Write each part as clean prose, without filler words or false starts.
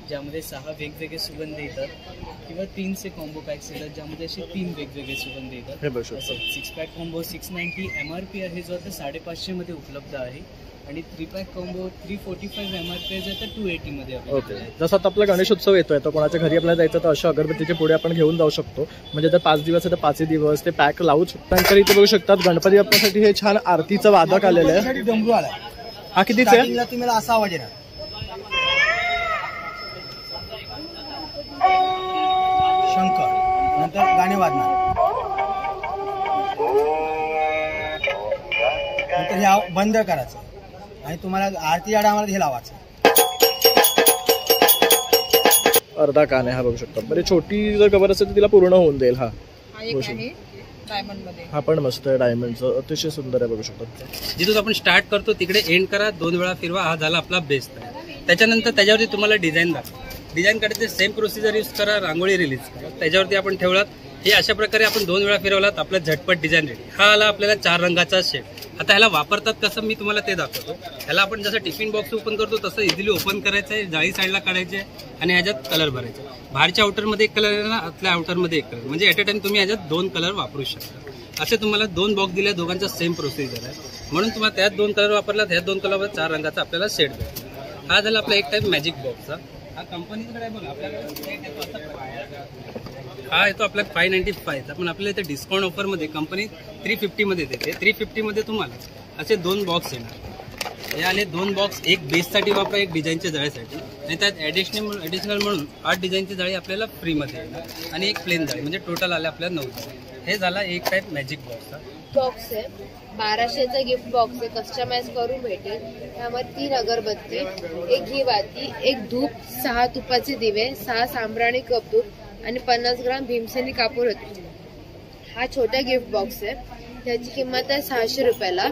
ज्यामध्ये 6 वेगवेगळे सुगंध येतात किंवा 3चे कॉम्बो पॅक्स येतात ज्यामध्ये असे 3 वेगवेगळे सुगंध येतात। 6 पॅक कॉम्बो 690 MRP आहे जो आता 550 मध्ये उपलब्ध आहे आणि 3 पॅक कॉम्बो 345 MRP आहे आता 280 मध्ये। ओके, जसं आता आपला गणेशोत्सव येतोय तर कोणाच्या घरी आपल्याला जायचं तर अशा अगरबत्तीचे पुढे आपण घेऊन जाऊ शकतो, म्हणजे जर 5 दिवस आहे तर 5 दिवस ते पॅक लावू शकतो। नंतर इथे बघू शकतात गणपती बाप्पासाठी हे छान आरतीचं वादक आलेलं आहे। डमरू आलाय, हा कितीचा आहे? तुम्हाला असा आवाज येणार, शंकर नंतर गाणे वाजणार, नंतर हे बंद करायचं आणि तुम्हाला आरती आम्हाला हे लावायचं। अर्धा कान आहे हा बघू शकतो, म्हणजे छोटी जर कवर असेल तर तिला पूर्ण होऊन जाईल। हा डायमंड हा पण मस्त आहे, डायमंडचं अतिशय सुंदर आहे बघू शकतो। जिथून आपण स्टार्ट करतो तिकडे एंड करा, 2 वेळा फिरवा, हा झाला आपला बेस्ट। त्याच्यानंतर त्याच्यावरती तुम्हाला डिझाईन दाखवा, डिझाईन काढायचे सेम प्रोसिजर यूज करा, रांगोळी रिलीज करा, त्याच्यावरती आपण ठेवलात हे अशा प्रकारे आपण 2 वेळा फिरवलात आपला झटपट डिझाईन रेडी। हा आला आपल्याला 4 रंगाचा शेड। आता ह्याला वापरतात कसं मी तुम्हाला ते दाखवतो। ह्याला आपण जसं टिफिन बॉक्स ओपन करतो तसं इझिली ओपन करायचं आहे, जाळी साईडला काढायचे आणि ह्याच्यात कलर भरायचे। बाहेरच्या आउटरमध्ये एक कलर आहे ना, आतल्या आउटरमध्ये एक कलर, म्हणजे ॲट अ टाइम तुम्ही ह्याच्यात 2 कलर वापरू शकता। असे तुम्हाला 2 बॉक्स दिले, दोघांचा सेम प्रोसिजर आहे, म्हणून तुम्हाला त्यात 2 कलर वापरला, त्यात 2 कलर 4 रंगाचा आपल्याला शेड भेटतो। हा झाला आपला एक टाइप मॅजिक बॉक्सचा। हा कंपनीकडे बघा आपल्याकडे हा येतो आपल्या 595 पण आपल्याला इथे डिस्काउंट ऑफरमध्ये कंपनी 350 मध्ये देते। 350 मध्ये तुम्हाला असे 2 बॉक्स येणार। हे आले 2 बॉक्स, एक बेससाठी वापरा, एक डिझाईनच्या जाळीसाठी, आणि त्यात ॲडिशनल म्हणून 8 डिझाईनची जाळी आपल्याला फ्रीमध्ये येणार आणि एक प्लेन जाळी, म्हणजे टोटल आले आपल्याला 9 जाळी। हे झाला एक टाईप मॅजिक बॉक्सचा बॉक्स आहे। 1200चा गिफ्ट बॉक्स आहे, कस्टमाइज करून भेटेल। त्यामध्ये 3 अगरबत्ती, 1 घी वाती, 1 धूप, 6 तुपाचे दिवे, 6 सांब्राणी कपूर आणि 50 ग्राम भीमसेनी कापूर होते। हा छोटा गिफ्ट बॉक्स आहे, त्याची किंमत आहे 600 रुपयाला।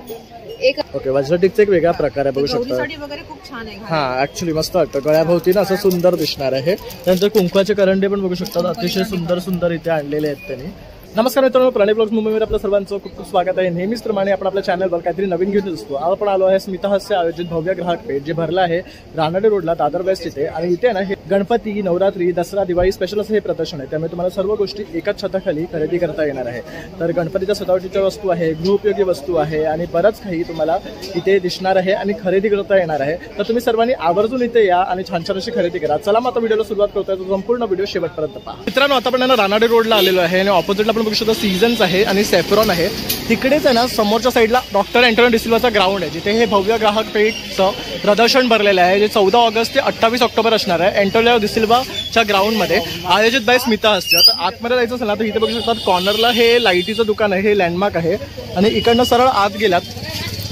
एक ओके, वजटिकचा एक वेगळा प्रकार आहे बघू शकता। वगैरे खूप छान आहे, हा ऍक्च्युली मस्त वाटतं, गळ्याभोवती ना असं सुंदर दिसणार आहे। त्यानंतर कुंकवाचे करंडे पण बघू शकतात, अतिशय सुंदर सुंदर इथे आणलेले आहेत त्यांनी। नमस्कार मित्रांनो, प्रणय ब्लॉग्स मुंबईमध्ये आपलं सर्वांचं खूप खूप स्वागत आहे। नेहमीच प्रमाणे आपण आपल्या चॅनलवर काहीतरी नवीन घेऊन असतो। आज आपण आलो आहे स्मिताहास्य आयोजित भव्य ग्राहक पेठ, जे भरलं आहे रानाडे रोडला दादर वेस्ट इथे, आणि इथे ना हे गणपती, नवरात्री, दसरा, दिवाळी स्पेशल असं हे प्रदर्शन आहे, त्यामुळे तुम्हाला सर्व गोष्टी एकाच छताखाली खरेदी करता येणार आहे। तर गणपतीच्या सजावटीच्या वस्तू आहे, गृहोपयोगी वस्तू आहे आणि बरंच काही तुम्हाला इथे दिसणार आहे आणि खरेदी करता येणार आहे। तर तुम्ही सर्वांनी आवर्जून इथे या आणि छान छान अशी खरेदी करा। चला मग आता व्हिडिओला सुरुवात करतोय, तो संपूर्ण व्हिडिओ शेवटपर्यंत पहा। मित्रांनो, आता आपण रानाडे रोडला आलेलो आहे आणि ऑपोजिटला आपण बघू शकतो सीझन्स आहे आणि सेफ्रॉन आहे। तिकडेच आहे ना समोरच्या साईडला डॉक्टर अँटोनियो डिसिल्वाचा ग्राउंड आहे, जिथे हे भव्य ग्राहक पेठचं प्रदर्शन भरलेलं आहे, जे 14 ऑगस्ट ते 28 ऑक्टोबर असणार आहे अँटोनियो डिसिल्वाच्या ग्राउंडमध्ये, आयोजित बाय स्मिताहास्य। तर आतमध्ये जायचं असेल ना तर इथे बघू शकतात कॉर्नरला हे लाईटीचं दुकान आहे, हे लँडमार्क आहे, आणि इकडनं सरळ आत गेलात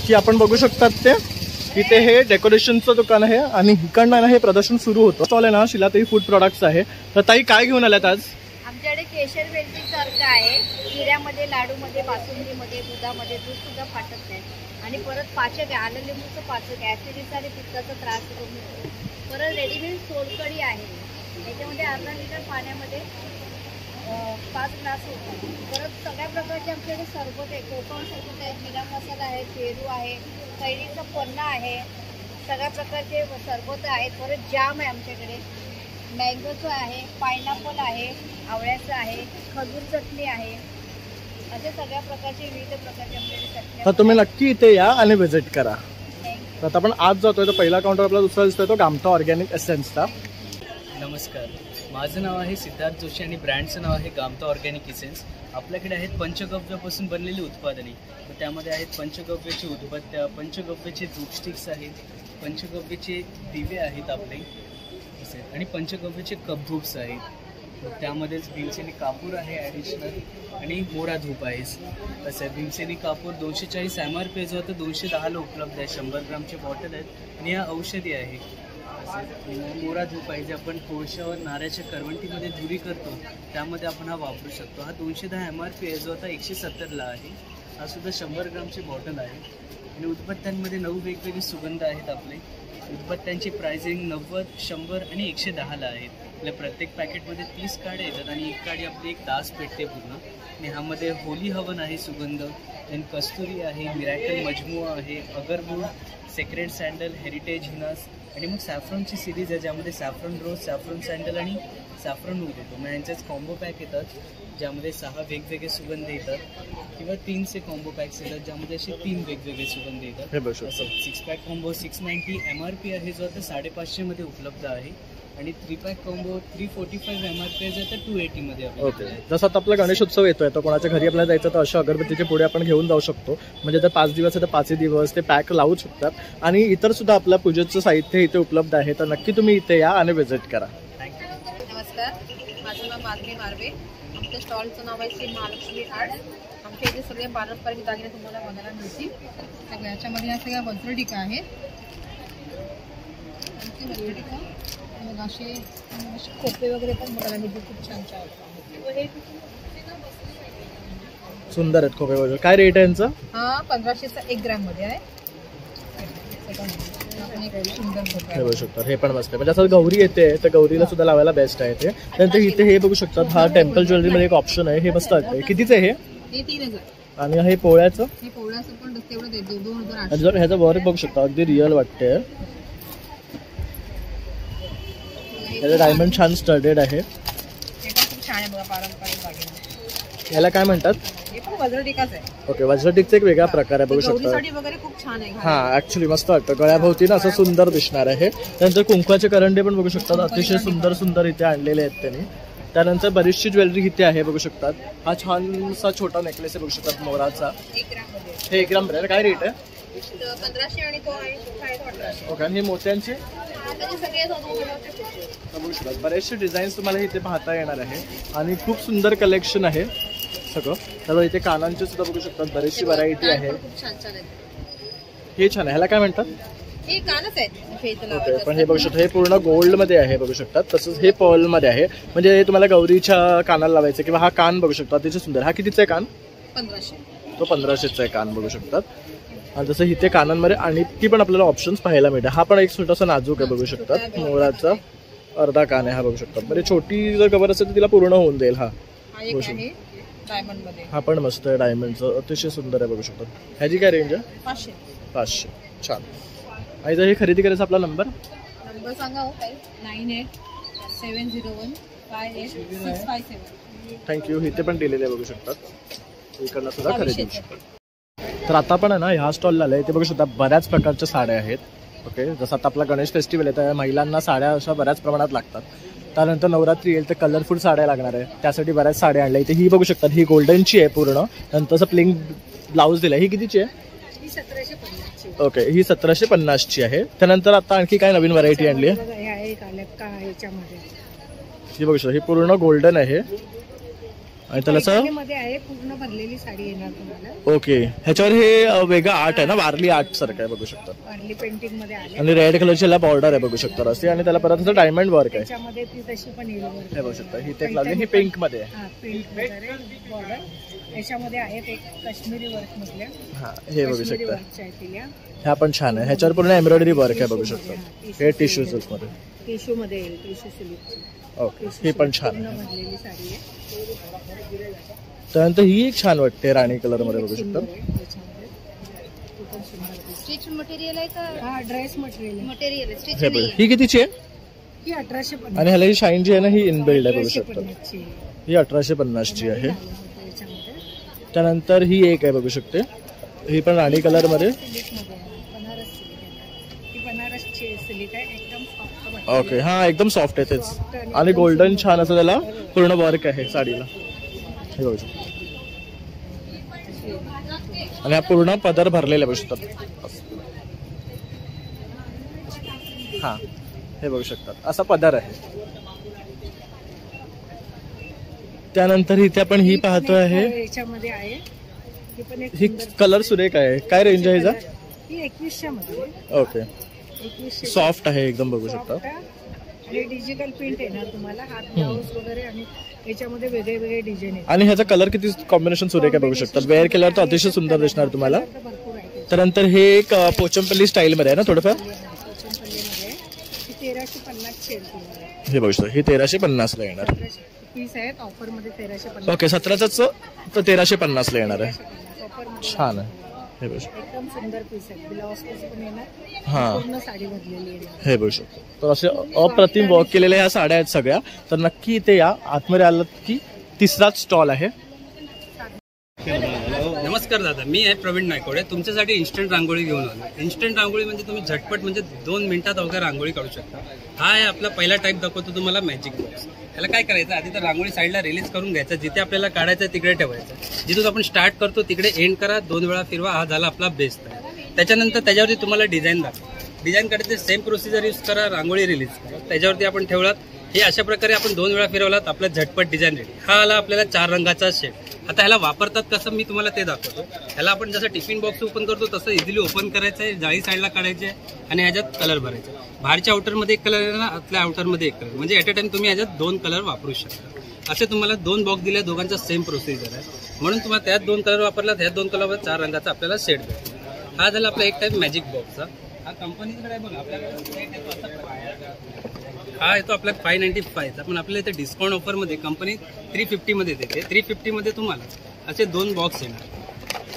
की आपण बघू शकतात ते इथे हे डेकोरेशनचं दुकान आहे आणि इकडनं हे प्रदर्शन सुरू होतं। स्टॉल आहे ना शिलाताई फूड प्रोडक्ट्स आहे। तर ताई काय घेऊन आल्यात आज? आमच्याकडे केशर वेलची सारखं आहे, हिऱ्यामध्ये, लाडूमध्ये, बासुंदीमध्ये, दुधामध्ये, दूध सुद्धा फाटत नाही, आणि परत पाचक आहे, आलं लिंबूचं पाचक आहे, ऍसिडिटी आणि पित्ताचा त्रास कमी होतो। परत रेडीमेड सोलकढी आहे, याच्यामध्ये अर्धा लिटर पाण्यामध्ये 5 ग्लास होतात। परत सगळ्या प्रकारचे आमच्याकडे सरबत आहे, कोकम सरबत आहे, जिरा मसाला आहे, पेरू आहे, कैरीचं पन्ना आहे, सगळ्या प्रकारचे सरबत आहेत। परत जाम आहे आमच्याकडे, मँगोचं आहे, पायनॅपल आहे, आवळ्याचं आहे, खजूर चटणी आहे, असे सगळ्या प्रकारचे विविध प्रकारचे आपल्याकडे चटणी। तर तुम्ही नक्की इथे या आणि व्हिजिट करा। तर आता आपण आज जातोय, तर पहिला काउंटर आपला दुसरा दिसतोय तो गामठा ऑर्गॅनिक एसेन्सचा। नमस्कार, माझं नाव आहे सिद्धार्थ जोशी आणि ब्रँडचं नाव आहे गामठा ऑर्गॅनिक एसेन्स। आपल्याकडे आहेत पंचगव्यापासून बनलेली उत्पादने, तर त्यामध्ये आहेत पंचगव्याची उदबत्त्या, पंचगव्याचे धूप स्टिक्स आहेत, पंचगव्याचे दिवे आहेत आपले आणि पंचगव्याचे कप धूप्स आहेत। त्यामध्येच भीमसेनी कापूर आहे ॲडिशनल, आणि मोरा धूप आहे। तसं भीमसेनी कापूर 240 MRP जो आता 210ला उपलब्ध आहे, 100 ग्रामचे बॉटल आहेत, आणि या औषधी आहे। तसेच मोरा धूप आहे, जे आपण कोळशावर नारळाच्या करवंटीमध्ये धुरी करतो, त्यामध्ये आपण हा वापरू शकतो। हा 210 MRP आहे, जो आता 170ला आहे। हा सुद्धा 100 ग्रामची बॉटल आहे। आणि उदबत्त्यांमध्ये 9 वेगवेगळे सुगंध आहेत आपले। उदबत्त्यांची प्राइसिंग 90, 100 आणि 110ला आहेत। आपल्या प्रत्येक पॅकेटमध्ये 30 काड्या येतात आणि एक काडी आपली 1 तास पेटते पूर्ण। आणि ह्यामध्ये होली हवन आहे सुगंध, देन कस्तुरी आहे, मिरॅकल मजमुआ आहे, अगरबूड, सेक्रेड सँडल, हेरिटेज हिनास, आणि मग सॅफ्रॉनची सिरीज आहे ज्यामध्ये सॅफ्रॉन रोज, सॅफ्रॉन सँडल आणि सॅफ्रॉन वूड येतो. मग यांचेच कॉम्बो पॅक येतात ज्यामध्ये 6 वेगवेगळे सुगंध येतात किंवा 3चे कॉम्बो पॅक्स येतात ज्यामध्ये असे 3 वेगवेगळे सुगंध येतात. हे बघू शकता. असं 6 पॅक कॉम्बो 690 MRP आहे जो आता 550 मध्ये उपलब्ध आहे आणि 3 पॅक कॉम्बो 345 MRP आहे जो आता 280 मध्ये ओके. जसं आता आपला गणेशोत्सव येतोय तर कोणाच्या घरी आपल्याला जायचं तर अशा अगरबत्तीचे पुढे आपण घेऊन जाऊ शकतो. म्हणजे जर 5 दिवस आहे तर 5 दिवस ते पॅक लावू शकतात. आणि इतर सुद्धा आपल्या पूजेचं साहित्य इथे उपलब्ध आहे. तर नक्की तुम्ही इथे या आणि व्हिजिट करा. नमस्कार, माझं नाव माधवी मार्वे. आमच्या स्टॉलचं नाव आहे श्री महालक्ष्मी आर्ट. आमच्या इथे सगळे पारंपरिक दागिने तुम्हाला बघायला मिळतील. सगळ्या याच्यामध्ये ह्या सगळ्या वज्रटिका आहेत. वज्रटिका मग असे खोपे वगैरे पण बघायला मिळतील. खूप छान छान सुंदर आहेत खोपे वगैरे. काय रेट आहे यांचं? हा 1500चा 1 ग्रॅम मध्ये आहे. हे बघू शकता. हे पण मस्त आहे. म्हणजे असं गौरी येते तर गौरीला सुद्धा लावायला बेस्ट आहे ते. त्यानंतर इथे हे बघू शकतात. हा टेम्पल ज्वेलरी मध्ये एक ऑप्शन आहे. हे मस्त वाटतंय. कितीचं आहे हे 3000. आणि हे पोळ्याचं? हे पोळ्याचं पण तेवढं देतो 2800. जर ह्याचं वर्क बघू शकता अगदी रिअल वाटते. याचं डायमंड छान स्टडेड आहे. हे पण खूप छान आहे बघा पारंपरिक दागिने. याला काय म्हणतात? हे पण वज्रटिकाच आहे. ओके. वज्रटिकचा एक वेगळा प्रकार आहे बघू शकता. गौरीसाठी वगैरे खूप छान आहे. हा ऍक्च्युली मस्त वाटतं. गळ्याभोवती ना असं सुंदर दिसणार आहे. त्यानंतर कुंकवाचे करंडे पण बघू शकतात. अतिशय सुंदर सुंदर इथे आणलेले आहेत त्यांनी. त्यानंतर बरीचशी ज्वेलरी इथे आहे बघू शकतात. हा छानसा छोटा नेकलेस आहे बघू शकतात मोराचा. 1 ग्रॅम मध्ये. हे 1 ग्राम मध्ये काय रेट आहे? 1500 आणि तो आहे 1800. ओके. आणि हे मोत्यांचे सगळे बघू शकतात. बरेचसे डिझाईन्स तुम्हाला इथे पाहता येणार आहे आणि खूप सुंदर कलेक्शन आहे सगळं. तर इथे कानांचे सुद्धा बघू शकतात. बरीचशी व्हरायटी आहे. खूप छान छान आहे. हे छान आहे. ह्याला काय म्हणतात? हे कानच आहेत. ओके. पण हे बघू शकता हे पूर्ण गोल्ड मध्ये आहे बघू शकतात. तसंच हे पर्ल मध्ये आहे. म्हणजे हे तुम्हाला गौरीच्या कानाला लावायचं किंवा हा कान बघू शकता. अतिशय सुंदर. हा कितीचा आहे कान? 1500. तो 1500चा आहे कान बघू शकतात. आणि जसं इथे कानांमध्ये आणि ती पण आपल्याला ऑप्शन्स पाहायला मिळते. हा पण एक छोटासा नाजूक आहे बघू शकतात. मोराचा अर्धा कान आहे हा बघू शकतात. म्हणजे छोटी जर कवर असेल तर तिला पूर्ण होऊन जाईल. हा एक आहे डायमंड मध्ये. हा पण मस्त आहे डायमंडचं. अतिशय सुंदर आहे बघू शकतात. ह्याची काय रेंज आहे? 500. 500. छान. आणि जर हे खरेदी करायचं आपला नंबर सांगा हो काय? 9870158657. थँक्यू. इथे पण दिलेले आहे बघू शकतात. इकडनं सुद्धा खरेदी करू शकतात. तर आता पण आहे ना ह्या स्टॉलला आलं आहे. ते बघू शकता बऱ्याच प्रकारच्या साड्या आहेत. ओके. जसं आता आपला गणेश फेस्टिवल आहे तर महिलांना साड्या अशा बऱ्याच प्रमाणात लागतात. त्यानंतर नवरात्री येईल तर कलरफुल साड्या लागणार आहे. त्यासाठी बऱ्याच साड्या आणल्या. इथे ही बघू शकतात. ही गोल्डनची आहे पूर्ण. नंतर असं प्लेन ब्लाऊज दिला. ही कितीची आहे? 1750. ओके. ही 1750ची आहे. त्यानंतर आता आणखी काय नवीन व्हरायटी आणली आहे? ही बघू शकता. ही पूर्ण गोल्डन आहे आणि त्याला आहे पूर्ण भरलेली साडी येणार तुम्हाला. ओके. ह्याच्यावर हे वेगळं आर्ट आहे ना वारली आर्ट सारखं आहे बघू शकता. वारली पेंटिंग मध्ये आले आणि रेड कलरची ला बॉर्डर आहे बघू शकता रस्ते. आणि त्याला परत असं डायमंड वर्क आहे. त्याच्यामध्ये ती तशी पण येईल. हे बघू शकता. ही ते लावली. ही पिंक मध्ये आहे. पिंक वगैरे बॉर्डर. याच्यामध्ये आहेत एक काश्मीरी वर्क मधल्या. हा हे बघू शकता. वर्कच्या आहेत तिला. ह्या पण छान आहे. ह्याच्यावर पूर्ण एम्ब्रॉयडरी वर्क आहे बघू शकता. हे टिश्यू सिल्क मध्ये. टिश्यू मध्ये येईल. टिश्यू सिल्कची. ओके. ही पण छान आहे. भरलेली साडी आहे. त्यानंतर ही एक छान वाटते राणी कलर मध्ये बघू शकता. स्टिच मटेरियल आहे का? हा ड्रेस मटेरियल. मटेरियल स्टिच हे बघ. ही कितीची आहे? ही 1850. आणि ह्याला ही शाईन जी आहे ना ही इनबिल्ड आहे बघू शकता. ही 1850ची आहे. त्यानंतर ही एक आहे बघू शकते. ही पण राणी कलर मध्ये. ओके. हा एकदम सॉफ्ट आहे तेच. आणि गोल्डन छान असं त्याला पूर्ण वर्क आहे साडीला. हे बघू शकता. आणि हा पूर्ण पदर भरलेला बघू शकतात. हा हे बघू शकतात असा पदर आहे. त्यानंतर इथे आपण ही पाहतो आहे. याच्यामध्ये आहे ही कलर सुरेख आहे. काय रेंज आहे हिचा? ही 2100 मध्ये. ओके. सॉफ्ट आहे एकदम बघू शकता. आणि डिजिटल प्रिंट येणार तुम्हाला. हात ब्लाऊज वगैरे आणि याच्यामध्ये वेगळे वेगळे डिझाईन आहेत. आणि ह्याचा कलर किती कॉम्बिनेशन सुरेख आहे बघू शकता. वेअर केल्यावर तर अतिशय सुंदर दिसणार तुम्हाला. त्यानंतर हे एक पोचमपल्ली स्टाईल मध्ये आहे ना थोडंफार. 1350 हे बघू शकता. ही 1350 ला येणार. पीस आहेत ऑफर मध्ये 1350. ओके. 17च तर 1350 ला येणार आहे. छान आहे. हे बघू शकतो. एकदम सुंदर पीस आहे. ब्लाउज पीस पण येणार, हा पूर्ण साडी भरलेली आहे. हे बघू शकतो. तर असे अप्रतिम वर्क केलेल्या ह्या साड्या आहेत सगळ्या. तर नक्की इथे या, आतमध्ये आलात की तिसराच स्टॉल आहे. नमस्कार दादा, मी आहे प्रवीण नायकोडे. तुमच्यासाठी इन्स्टंट रांगोळी घेऊन आलो. इन्स्टंट रांगोळी म्हणजे तुम्ही झटपट म्हणजे 2 मिनिटात अवघ्या रांगोळी काढू शकता. हा आहे आपला पहिला टाईप दाखवतो तुम्हाला मॅजिक बॉक्स. त्याला काय करायचं, आधी तर रांगोळी साईडला रिलीज करून घ्यायचं, जिथे आपल्याला काढायचं तिकडे ठेवायचं. जिथून आपण स्टार्ट करतो तिकडे एंड करा, 2 वेळा फिरवा. हा झाला आपला बेस तयार. त्याच्यानंतर त्याच्यावरती तुम्हाला डिझाईन दाखवा. डिझाईन काढायचे सेम प्रोसिजर यूज करा, रांगोळी रिलीज करा. त्याच्यावरती आपण ठेवलात, हे अशा प्रकारे आपण 2 वेळा फिरवलात, आपला झटपट डिझाईन रेडी. हा आला आपल्याला 4 रंगाचा शेड. आता ह्याला वापरतात कसं मी तुम्हाला ते दाखवतो. ह्याला आपण जसं टिफिन बॉक्स ओपन करतो तसं इझिली ओपन करायचं आहे, जाळी साईडला काढायची आहे आणि ह्याच्यात कलर भरायचे. बाहेरच्या आउटरमध्ये एक कलर आहे ना, आतल्या आउटरमध्ये एक कलर, म्हणजे ॲट अ टाइम तुम्ही ह्याच्यात 2 कलर वापरू शकता. असे तुम्हाला 2 बॉक्स दिले, दोघांचा सेम प्रोसिजर आहे, म्हणून तुम्हाला त्यात 2 कलर वापरला, त्यात 2 कलर 4 रंगाचा आपल्याला सेट भेटतो. हा झाला आपला एक टाईप मॅजिक बॉक्सचा. हा कंपनीकडे बघा आपल्याकडे हा येतो आपला 595चा, पण आपल्याला इथे डिस्काउंट ऑफरमध्ये कंपनी 350 मध्ये देते. 350 मध्ये तुम्हाला असे 2 बॉक्स येणार.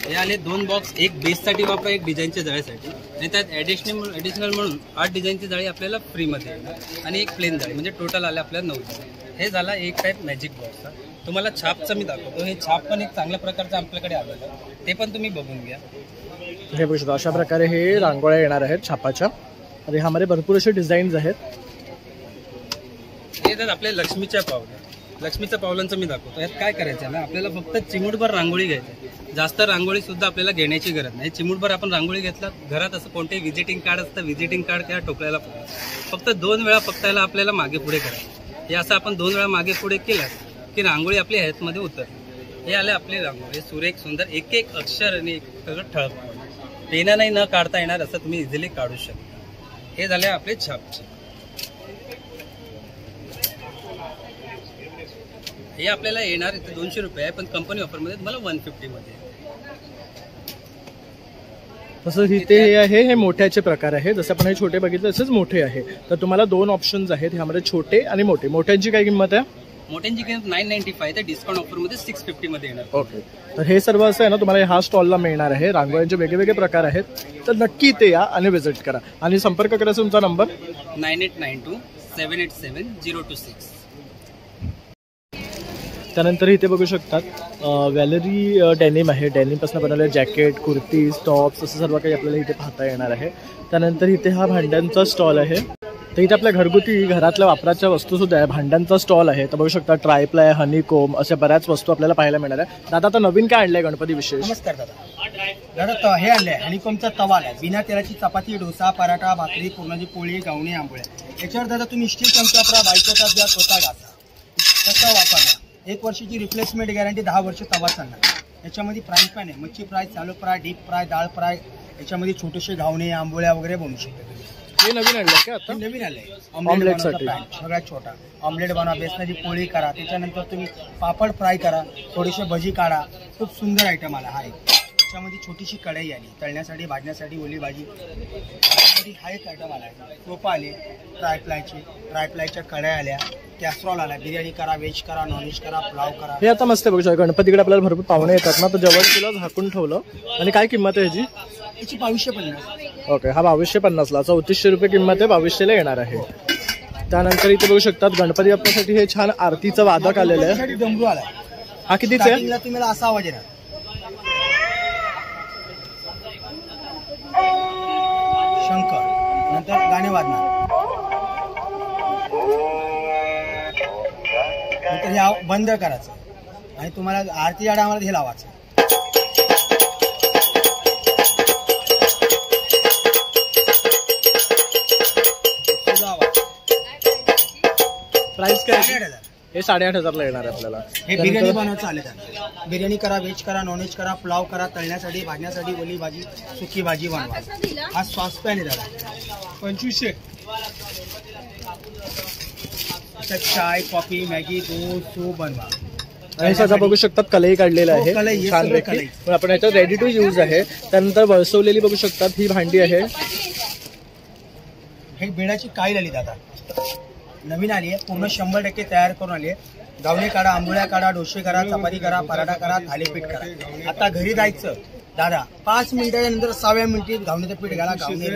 हे आले 2 बॉक्स, एक बेससाठी वापरा, एक डिझाईनच्या जाळीसाठी, आणि त्यात ॲडिशनल म्हणून 8 डिझाईनची जाळी आपल्याला फ्रीमध्ये येणार आणि एक प्लेन जाळी, म्हणजे टोटल आले आपल्याला 9 जाळी. हे झाला एक टाईप मॅजिक बॉक्सचा. तुम्हाला छापचं मी दाखवतो. हे छाप पण एक चांगल्या प्रकारचं आपल्याकडे आलेलं आहे, ते पण तुम्ही बघून घ्या. हे बघू शकता, अशा प्रकारे हे रांगोळ्या येणार आहेत छापाच्या. आणि ह्यामध्ये भरपूर असे डिझाईन्स आहेत. हे तर आपल्या लक्ष्मीच्या पावल्या, लक्ष्मीच्या पावलांचं मी दाखवतो. यात काय करायचं ना, आपल्याला फक्त चिमूटभर रांगोळी घ्यायची. जास्त रांगोळी सुद्धा आपल्याला घेण्याची गरज नाही. चिमूटभर आपण रांगोळी घेतला, घरात असं कोणतेही व्हिजिटिंग कार्ड असतं, व्हिजिटिंग कार्ड त्या टोकल्याला फक्त 2 वेळा फक्त याला आपल्याला मागे पुढे करायचं. हे असं आपण 2 वेळा मागे पुढे केलं की रांगोळी आपल्या ह्याच्यामध्ये उतरते. हे आले आपली रांगोळी, सुरेख सुंदर, एक एक अक्षर आणि एक सगळं ठळक, पेनाने न काढता येणार असं तुम्ही इझिली काढू शकता. हे झाले आपले छापचे. हे आपल्याला येणार इथे 200 रुपये आहे, पण कंपनी ऑफरमध्ये तुम्हाला 150 मध्ये. तसंच इथे हे आहे, हे मोठ्याचे प्रकार आहे. जसं आपण हे छोटे बघितले तसेच मोठे आहे. तर तुम्हाला 2 ऑप्शन्स आहेत ह्यामध्ये, छोटे आणि मोठे. मोठ्यांची काय किंमत आहे? मोठ्यांची किंमत 995 आहे, डिस्काउंट ऑफरमध्ये 650 मध्ये येणार. ओके, तर हे सर्व असं आहे ना, तुम्हाला ह्या स्टॉलला मिळणार आहे. रांगोळ्यांचे वेगवेगळे प्रकार आहेत, तर नक्की इथे या आणि व्हिजिट करा. आणि संपर्क करायचा तुमचा नंबर 9892787026. त्यानंतर इथे बघू शकतात गॅलरी डेनिम आहे. डेनिमपासून बनवलेले जॅकेट, कुर्तीज, टॉप्स असं सर्व काही आपल्याला इथे पाहता येणार आहे. त्यानंतर इथे हा भांड्यांचा स्टॉल आहे. तर इथे आपल्या घरगुती घरातल्या वापराच्या वस्तू सुद्धा आहे. भांड्यांचा स्टॉल आहे. तर बघू शकता ट्रायप्लाय, हनीकोम अशा बऱ्याच वस्तू आपल्याला पाहायला मिळणार आहे. दादा आता नवीन काय आणलंय गणपती विशेष? नमस्कार दादा, हे आणलंय हनीकोमचा तवा आहे. बिना तेलाची चपाती, डोसा, पराठा, भाकरी, पुरणाची पोळी, गावणे, आंबोळ्या. याच्यावर दादा तुम्ही स्टील चमचा वापरा, बायकोचा द्या, स्वतः घासा, तसा वापरला. 1 वर्षाची रिप्लेसमेंट गॅरंटी, 10 वर्ष तवा चालणार. याच्यामध्ये फ्राय पॅन आहे, मच्छी फ्राय, चालू फ्राय, डीप फ्राय, डाळ फ्राय. याच्यामध्ये छोटेसे घावणे, आंबोळ्या वगैरे बनवू शकतो. हे नवीन आणलं का आता? नवीन आलंय ऑमलेटसाठी. सगळ्यात छोटा ऑमलेट बनवा, बेसनाची पोळी करा, त्याच्यानंतर तुम्ही पापड फ्राय करा, थोडीशी भजी काढा. खूप सुंदर आयटम आला हा एक. त्याच्यामध्ये छोटीशी कढई आली, तळण्यासाठी, भाजण्यासाठी, ओली भाजी. हा एक आयटम आला आहे. सोपा आले, ट्रायप्लायच्या कढया आल्या, कॅसरॉल आला. बिर्याणी करा, व्हेज करा, नॉनव्हेज करा, पुलाव करा. हे आता मस्त बघू शकता. गणपतीकडे आपल्याला भरपूर पाहुणे येतात ना, तर जवळ किलो झाकून ठेवलं. आणि काय किंमत आहे ह्याची? याची 2250. ओके, हा 2250ला, 3400 रुपये किंमत आहे, 2200ला येणार आहे. त्यानंतर इथे बघू शकतात गणपती बाप्पासाठी हे छान आरतीचं वादक आलेलं आहे. डमरू आलाय. हा कितीचा आहे? तुम्हाला असा आवाज येणार. शंकर नंतर गाणे वाजणार. नंतर हे बंद करायचं आणि तुम्हाला आरती आड आम्हाला हे लावायचं. प्राइस काय? हे 8500ला येणार आहे आपल्याला. हे बिर्याणी बनवायचं आले त्याला. बिर्याणी करा, व्हेज करा, नॉनव्हेज करा, पुलाव करा, तळण्यासाठी, भाजण्यासाठी, ओली भाजी, सुकी भाजी बनवा. हा सॉस पॅन आहे दादा, 2500. चाय, कॉफी, मॅगी, दूध, सूप बनवा. आणि सगळं बघू शकतात कलई काढलेलं आहे कलई, छान सगळं पैकी. पण आपण याच्यात रेडी टू यूज आहे. त्यानंतर वळसवलेली बघू शकतात ही भांडी आहे. हे बेडाची काईल आली दादा, नवीन आली आहे, पूर्ण 100% तयार करून आली आहे. गावणे काढा, आंबोळ्या काढा, डोसे करा, चपाती करा, पराठा करा, थालीपीठ करा. आता घरी जायचं दादा 5 मिनिटाच्या नंतर 6व्या मिनिटात घावण्याचं पीठ घाला, घावणे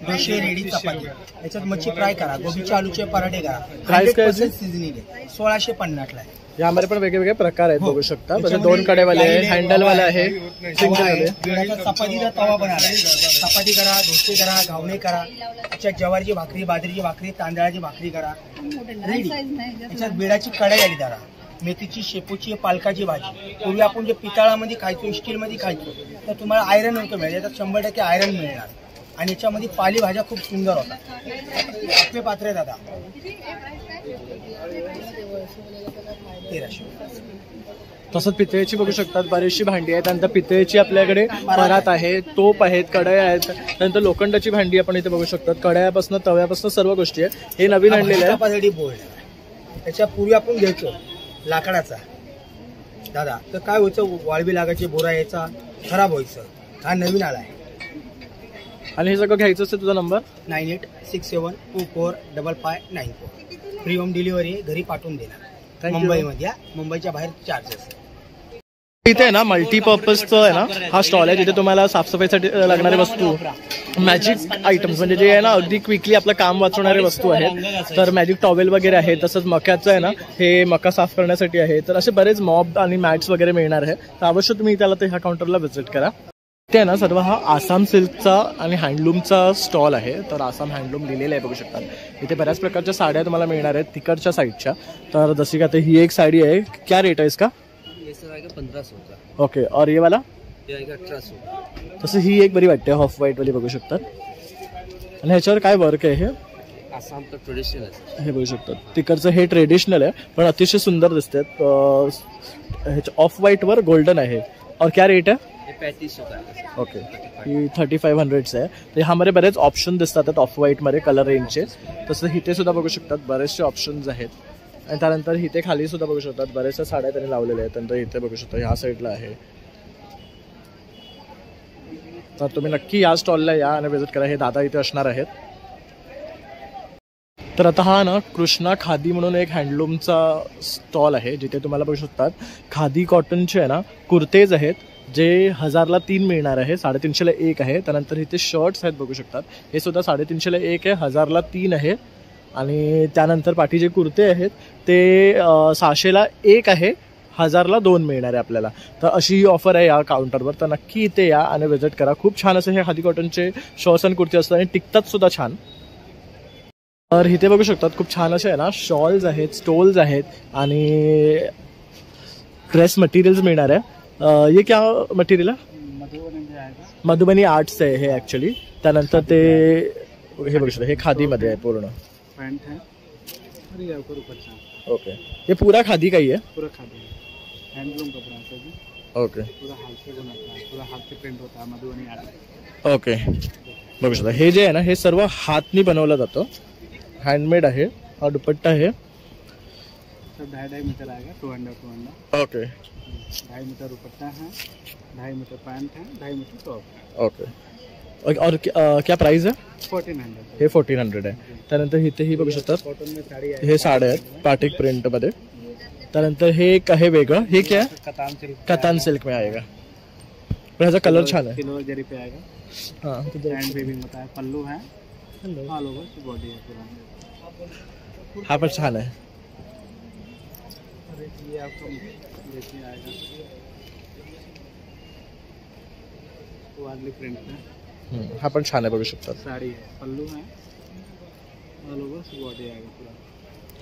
डोसे रेडी, चपाती, याच्यात मच्छी फ्राय करा, गोबीचे आलूचे पराठे करा. प्राइस काय आहे? सिझनिंग आहे, 1650 ला आहे. यामध्ये पण वेगवेगळे प्रकार आहेत बघू शकता. म्हणजे 2 कडेवाले आहे, हँडलवाले आहे, सिंगल वाले. बिडाचा चपातीचा तवा बनवला, चपाती करा, डोसे करा, घावणे करा, त्याच्यात ज्वारीची भाकरी, बाजरीची भाकरी, तांदळाची भाकरी करा रेडी. त्याच्यात बिडाची कढाई आली दादा, मेथीची, शेपूची, पालकाची भाजी. पूर्वी आपण जे पितळामध्ये खायचो, स्टीलमध्ये खायचो, तर तुम्हाला आयरन नव्हतं मिळालं, याच्यात 100% आयरन मिळणार. आणि याच्यामध्ये पालेभाज्या खूप सुंदर होतात. आपले पात्रे दादा 1300. तसंच पितळेची बघू शकतात, बरीचशी भांडी आहेत. त्यानंतर पितळेची आपल्याकडे परात आहे, तोप आहेत, कढया आहेत. त्यानंतर लोखंडाची भांडी आपण इथे बघू शकतात. कढयापासून तव्यापासून सर्व गोष्टी आहेत. हे नवीन आणलेले आहे. बोर्ड त्याच्या पूर्वी आपण घ्यायचो लाकडाचा दादा, तर काय व्हायचं, वाळवी लागायची, बोरा यायचा, खराब व्हायचं. हा नवीन आला आहे. आणि हे सगळं घ्यायचं असेल तुझा नंबर 9867245594. फ्री होम डिलिव्हरी घरी पाठवून देणार. Thank you. मुंबईमध्ये, मुंबईच्या बाहेर चार्जेस. इथे आहे ना मल्टीपर्पजचं आहे ना हा स्टॉल आहे, जिथे तुम्हाला साफसफाईसाठी लागणारे वस्तू, मॅजिक आयटम्स म्हणजे जे आहे ना अगदी क्विकली आपलं काम वाचवणारे वस्तू आहेत. तर मॅजिक टॉवेल वगैरे आहे, तसंच मक्याचं आहे ना हे मका साफ करण्यासाठी आहे. तर असे बरेच मॉब आणि मॅट्स वगैरे मिळणार आहे. तर अवश्य तुम्ही त्याला ते ह्या काउंटरला व्हिजिट करा. ते आहे ना सर्व हा आसाम सिल्कचा आणि हँडलूमचा स्टॉल आहे. तर आसाम हँडलूम लिहिलेलं आहे बघू शकतात. इथे बऱ्याच प्रकारच्या साड्या तुम्हाला मिळणार आहेत तिकडच्या साईडच्या. तर जशी का ते ही एक साडी आहे, क्या रेट आहे इसका? 1500 का. ओके, और ये वाला? ये आएगा 1800. तसं ही एक बरी वाटते, ऑफ व्हाईट वाली बघू शकतात. आणि ह्याच्यावर काय वर्क आहे? हे आसाम तर ट्रेडिशनल आहे. हे बघू शकतात. तिकडचं हे ट्रेडिशनल आहे पण अतिशय सुंदर दिसतात. ह्याच्या ऑफ व्हाईटवर गोल्डन आहे. और क्या रेट है? 3500 का. ओके, ही 3500 आहे. तर ह्यामध्ये बरेच ऑप्शन दिसतात ऑफ व्हाईटमध्ये कलर रेंजचे. तसं इथे सुद्धा बघू शकतात बरेचसे ऑप्शन्स आहेत. आणि त्यानंतर इथे खाली सुद्धा बघू शकतात बऱ्याचशा साड्या त्यांनी लावलेल्या आहेत. त्यानंतर इथे बघू शकता ह्या साईडला आहे. तर तुम्ही नक्की या स्टॉलला या आणि व्हिजिट करा. हे दादा इथे असणार आहेत. तर आता हा ना कृष्णा खादी म्हणून एक हँडलूमचा स्टॉल आहे, जिथे तुम्हाला बघू शकतात खादी कॉटनचे आहे ना कुर्तेज आहेत, जे 1000ला 3 मिळणार आहे, 350ला 1 आहे. त्यानंतर इथे शर्ट्स आहेत बघू शकतात, हे सुद्धा 350ला 1 आहे, 1000ला 3 आहे. आणि त्यानंतर पाठी जे कुर्ते आहेत ते 600ला 1 आहे, 1000ला 2 मिळणार आहे आपल्याला. तर अशी ही ऑफर आहे या काउंटरवर. तर नक्की इथे या आणि व्हिजिट करा. खूप छान असे हे खादी कॉटनचे शॉर्ट्स आणि कुर्ते असतात आणि टिकतात सुद्धा छान. तर इथे बघू शकतात खूप छान असे आहे ना शॉल्स आहेत, स्टोल्स आहेत आणि ड्रेस मटेरियल्स मिळणार आहे. ये क्या मटेरियल है? मधुबनी आर्ट्स आहे हे ॲक्च्युली. त्यानंतर ते हे बघू शकता हे खादीमध्ये आहे पूर्ण. पैंट है और ये आपको ऊपर से. ओके, ये पूरा खादी का ही है? पूरा खादी है, हैंडलूम कपड़ा है जी. ओके, पूरा हाथ से बनाता है, पूरा हाथ से प्रिंट होता है, मधुबनी आर्ट. ओके, बघू शकता हे जे आहे ना हे सर्व हातनी बनवलं जातं, हँडमेड आहे. हा दुपट्टा आहे. सब 2.5 मीटर आएगा, 200. ओके, 2.5 मीटर दुपट्टा है, 2.5 मीटर पैंट है, 2.5 मीटर टॉप. ओके. और क्या प्राइस है? 1400. हे 1400 आहे. त्यानंतर इथेही बघू शकतात कॉटन में साड़ी है, हे साड्या आहेत बाटिक प्रिंटमध्ये. त्यानंतर हे एक आहे वेगळं, हे क्या है? कतान सिल्क. कतान सिल्क में आएगा. पण ह्याचा कलर छान आहे. सिल्वर जरी पे आएगा. हां, हैंड वेविंग होता है, पल्लू है, ऑल ओवर बॉडी है पूरा. हा पण छान आहे. ये आपको देखिए आएगा वार्ली प्रिंट है. हा पण छान आहे बघू शकतात. साड़ी है, पल्लू है, ऑल ओवर बॉडी आएगा पूरा.